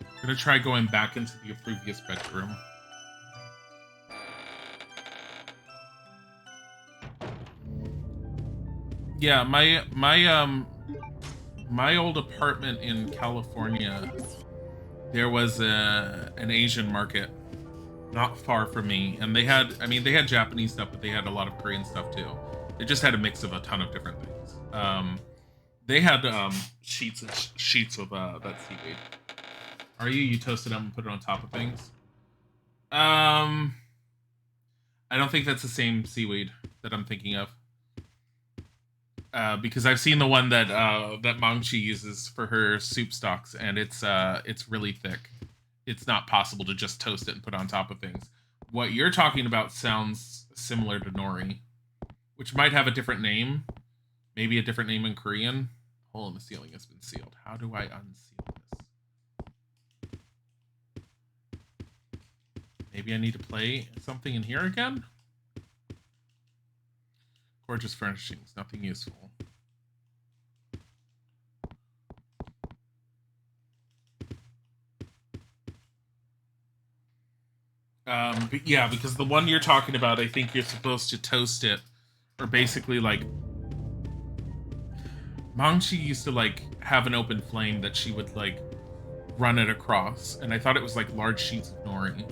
I'm gonna try going back into the previous bedroom. Yeah, my old apartment in California, there was an Asian market not far from me, and they had Japanese stuff, but they had a lot of Korean stuff too. They just had a mix of a ton of different things. They had sheets and sheets of that seaweed. Are you toasted them and put it on top of things? I don't think that's the same seaweed that I'm thinking of. Because I've seen the one that that Mangchi uses for her soup stocks, and it's really thick. It's not possible to just toast it and put it on top of things. What you're talking about sounds similar to nori, which might have a different name, maybe a different name in Korean. Hole in the ceiling has been sealed. How do I unseal this? Maybe I need to play something in here again? Gorgeous furnishings, nothing useful. But yeah, because the one you're talking about, I think you're supposed to toast it, or basically like Mangchi used to like have an open flame that she would like run it across, and I thought it was like large sheets of nori,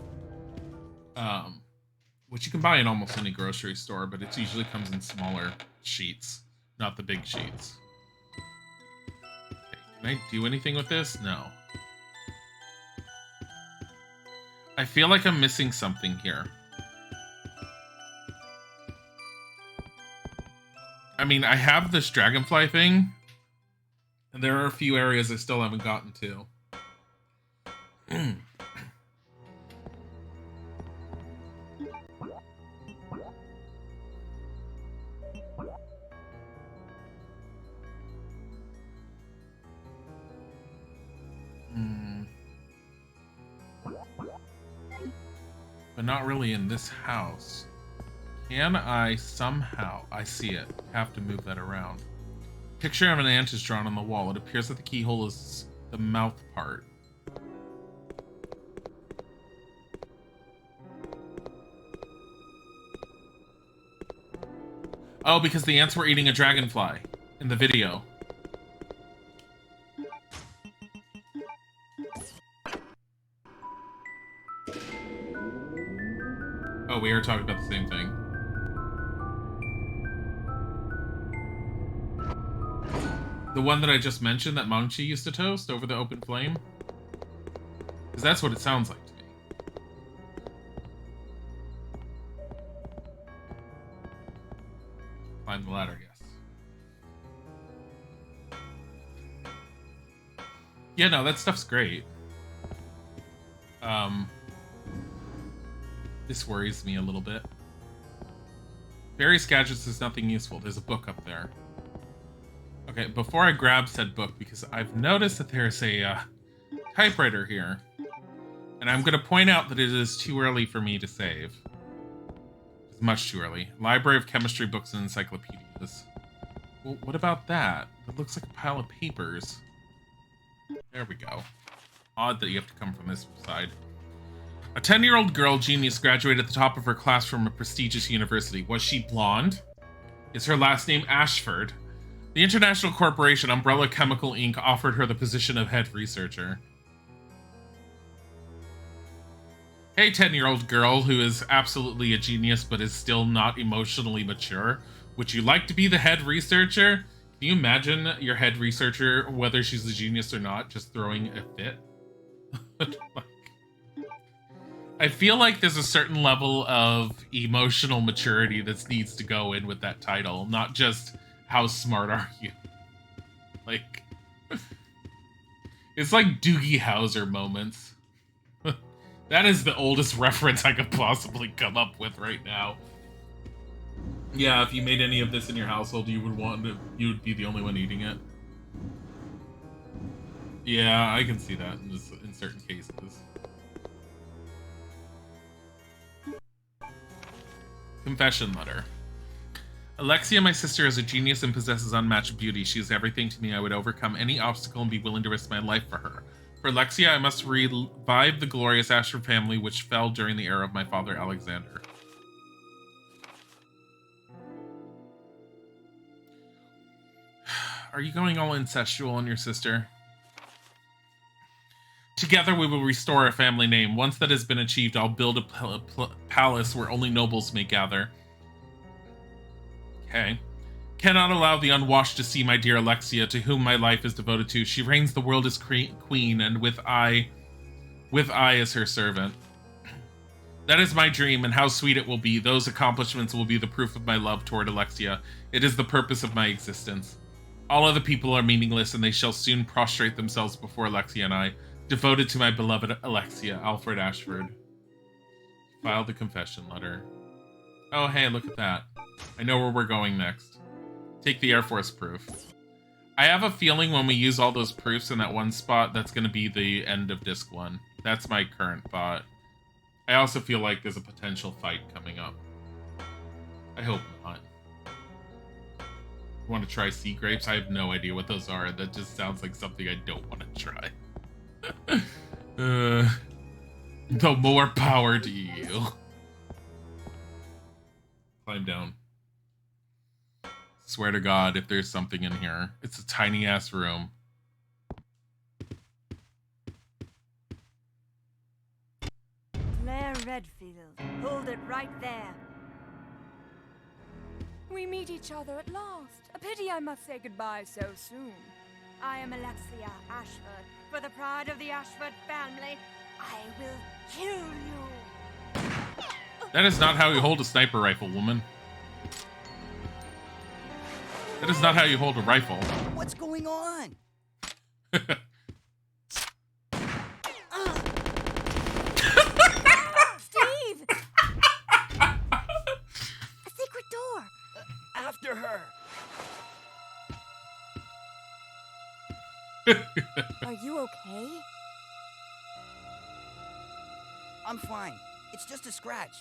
which you can buy in almost any grocery store, but it usually comes in smaller sheets, not the big sheets. Okay, can I do anything with this? No. I feel like I'm missing something here. I mean, I have this dragonfly thing, and there are a few areas I still haven't gotten to. But not really in this house. Can I somehow... I see it. Have to move that around. Picture of an ant is drawn on the wall. It appears that the keyhole is the mouth part. Oh, because the ants were eating a dragonfly in the video. Oh, we are talking about the same thing. The one that I just mentioned that Mangchi used to toast over the open flame? Because that's what it sounds like to me. Climb the ladder, yes. Yeah, no, that stuff's great. This worries me a little bit. Various gadgets is nothing useful. There's a book up there. Okay, before I grab said book, because I've noticed that there's a typewriter here. And I'm going to point out that it is too early for me to save. It's much too early. Library of chemistry books and encyclopedias. Well, what about that? It looks like a pile of papers. There we go. Odd that you have to come from this side. A 10-year-old girl genius graduated at the top of her class from a prestigious university. Was she blonde? Is her last name Ashford? The international corporation Umbrella Chemical Inc. offered her the position of head researcher. Hey, 10-year-old girl who is absolutely a genius but is still not emotionally mature. Would you like to be the head researcher? Can you imagine your head researcher, whether she's a genius or not, just throwing a fit? I feel like there's a certain level of emotional maturity that needs to go in with that title, not just how smart are you. Like, it's like Doogie Howser moments. That is the oldest reference I could possibly come up with right now. Yeah, if you made any of this in your household, you would be the only one eating it. Yeah, I can see that in certain cases. Confession letter. Alexia, my sister, is a genius and possesses unmatched beauty. She is everything to me. I would overcome any obstacle and be willing to risk my life for her. For Alexia, I must revive the glorious Ashford family which fell during the era of my father, Alexander. Are you going all incestual on your sister? Together we will restore our family name. Once that has been achieved, I'll build a palace where only nobles may gather. Okay. Cannot allow the unwashed to see my dear Alexia, to whom my life is devoted to. She reigns the world as queen, and with I as her servant. That is my dream, and how sweet it will be. Those accomplishments will be the proof of my love toward Alexia. It is the purpose of my existence. All other people are meaningless, and they shall soon prostrate themselves before Alexia and I. Devoted to my beloved Alexia, Alfred Ashford. Filed the confession letter. Oh, hey, look at that. I know where we're going next. Take the Air Force proof. I have a feeling when we use all those proofs in that one spot, that's going to be the end of Disc 1. That's my current thought. I also feel like there's a potential fight coming up. I hope not. Want to try sea grapes? I have no idea what those are. That just sounds like something I don't want to try. The more power to you. Climb down. Swear to God, if there's something in here. It's a tiny ass room. Redfield. Hold it right there. We meet each other at last. A pity I must say goodbye so soon. I am Alexia Ashford. For the pride of the Ashford family, I will kill you. That is not how you hold a sniper rifle, woman. That is not how you hold a rifle. What's going on? Steve! A secret door. After her. Are you okay? I'm fine. It's just a scratch.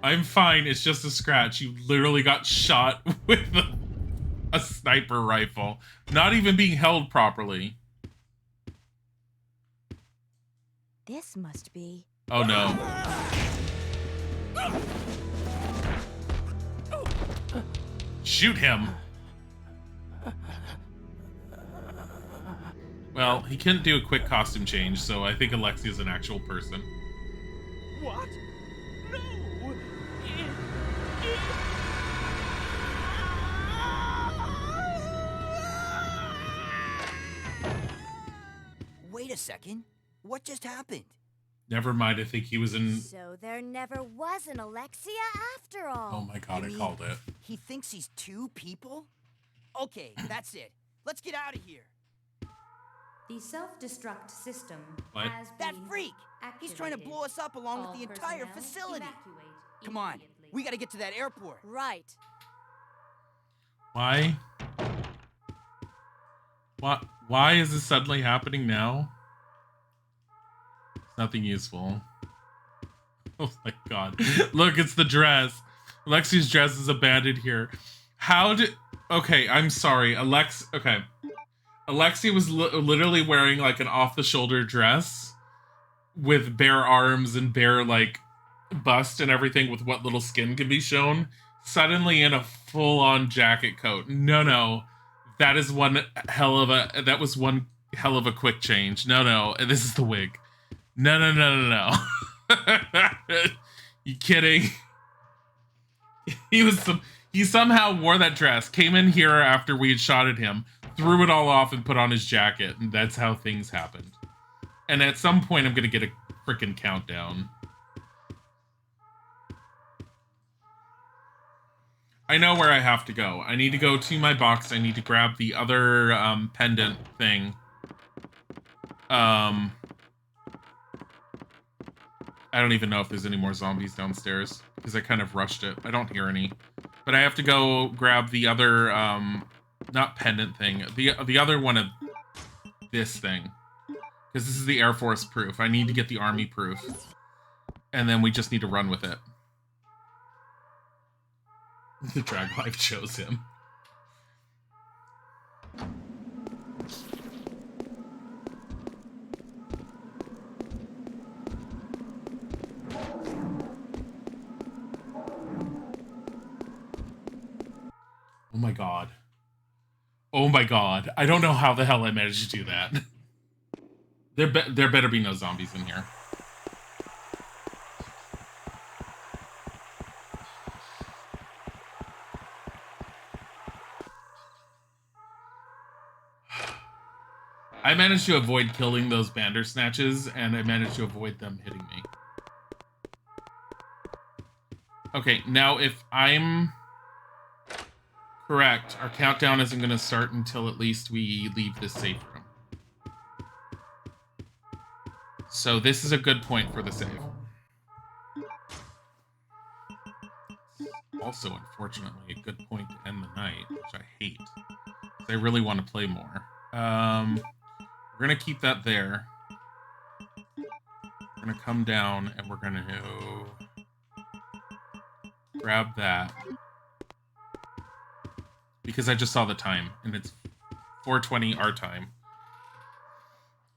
I'm fine. It's just a scratch. You literally got shot with a sniper rifle. Not even being held properly. This must be... Oh no. Shoot him. Well, he couldn't do a quick costume change, so I think Alexia's an actual person. What? No! Wait a second. What just happened? Never mind, I think he was in... So there never was an Alexia after all. Oh my god, You I mean called it. He thinks he's two people? Okay, that's it. Let's get out of here. The self-destruct system What? has That been freak! He's trying to activated. blow us up along All with the entire personnel facility. evacuate Come on, immediately. we gotta get to that airport. Right. Why? Why is this suddenly happening now? It's nothing useful. Oh my god. Look, it's the dress. Alexia's dress is abandoned here. How did... Okay, I'm sorry. Okay. Alexia was literally wearing like an off-the-shoulder dress with bare arms and bare like bust and everything with what little skin can be shown. Suddenly in a full-on jacket coat. No. That is one hell of a... That was one hell of a quick change. No. This is the wig. No. You kidding? He somehow wore that dress, came in here after we had shot at him, threw it all off and put on his jacket, and that's how things happened. And at some point, I'm gonna get a freaking countdown. I know where I have to go. I need to go to my box. I need to grab the other pendant thing. I don't even know if there's any more zombies downstairs because I kind of rushed it. I don't hear any. But I have to go grab the other, not pendant thing, the other one of this thing. Because this is the Air Force proof. I need to get the Army proof. And then we just need to run with it. The drag life chose him. Oh my god. Oh my god. I don't know how the hell I managed to do that. There better be no zombies in here. I managed to avoid killing those Bandersnatches, and I managed to avoid them hitting me. Okay, now if I'm correct, our countdown isn't going to start until at least we leave this safe room. So this is a good point for the save. Also, unfortunately, a good point to end the night, which I hate. 'Cause I really want to play more. We're going to keep that there. We're going to come down and we're going to grab that. Because I just saw the time and it's 4:20 our time.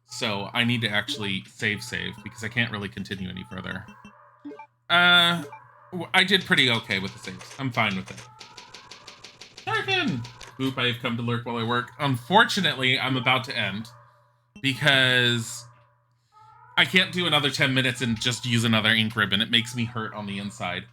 So I need to actually save because I can't really continue any further. I did pretty okay with the saves. I'm fine with it. Darkin! Boop, I have come to lurk while I work. Unfortunately, I'm about to end because I can't do another 10 minutes and just use another ink ribbon. It makes me hurt on the inside.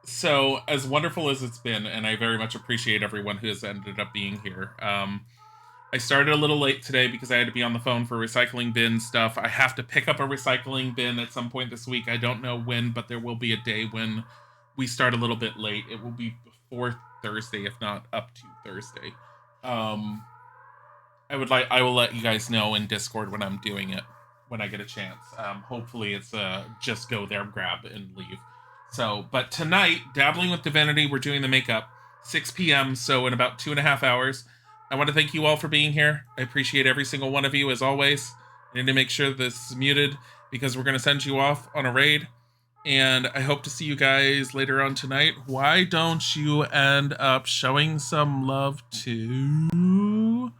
So as wonderful as it's been, and I very much appreciate everyone who has ended up being here. I started a little late today because I had to be on the phone for recycling bin stuff. I have to pick up a recycling bin at some point this week. I don't know when, but there will be a day when we start a little bit late. It will be before Thursday, if not up to Thursday. I will let you guys know in Discord when I'm doing it, when I get a chance. Hopefully it's just go there, grab, and leave. So, but tonight, Dabbling with Divinity, we're doing the makeup, 6 p.m., so in about 2.5 hours. I want to thank you all for being here. I appreciate every single one of you, as always. I need to make sure this is muted, because we're going to send you off on a raid, and I hope to see you guys later on tonight. Why don't you end up showing some love to...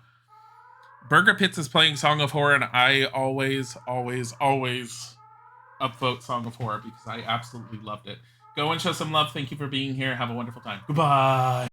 Burger Pits is playing Song of Horror, and I always upvote Song of Horror because I absolutely loved it. Go and show some love. Thank you for being here. Have a wonderful time. Goodbye.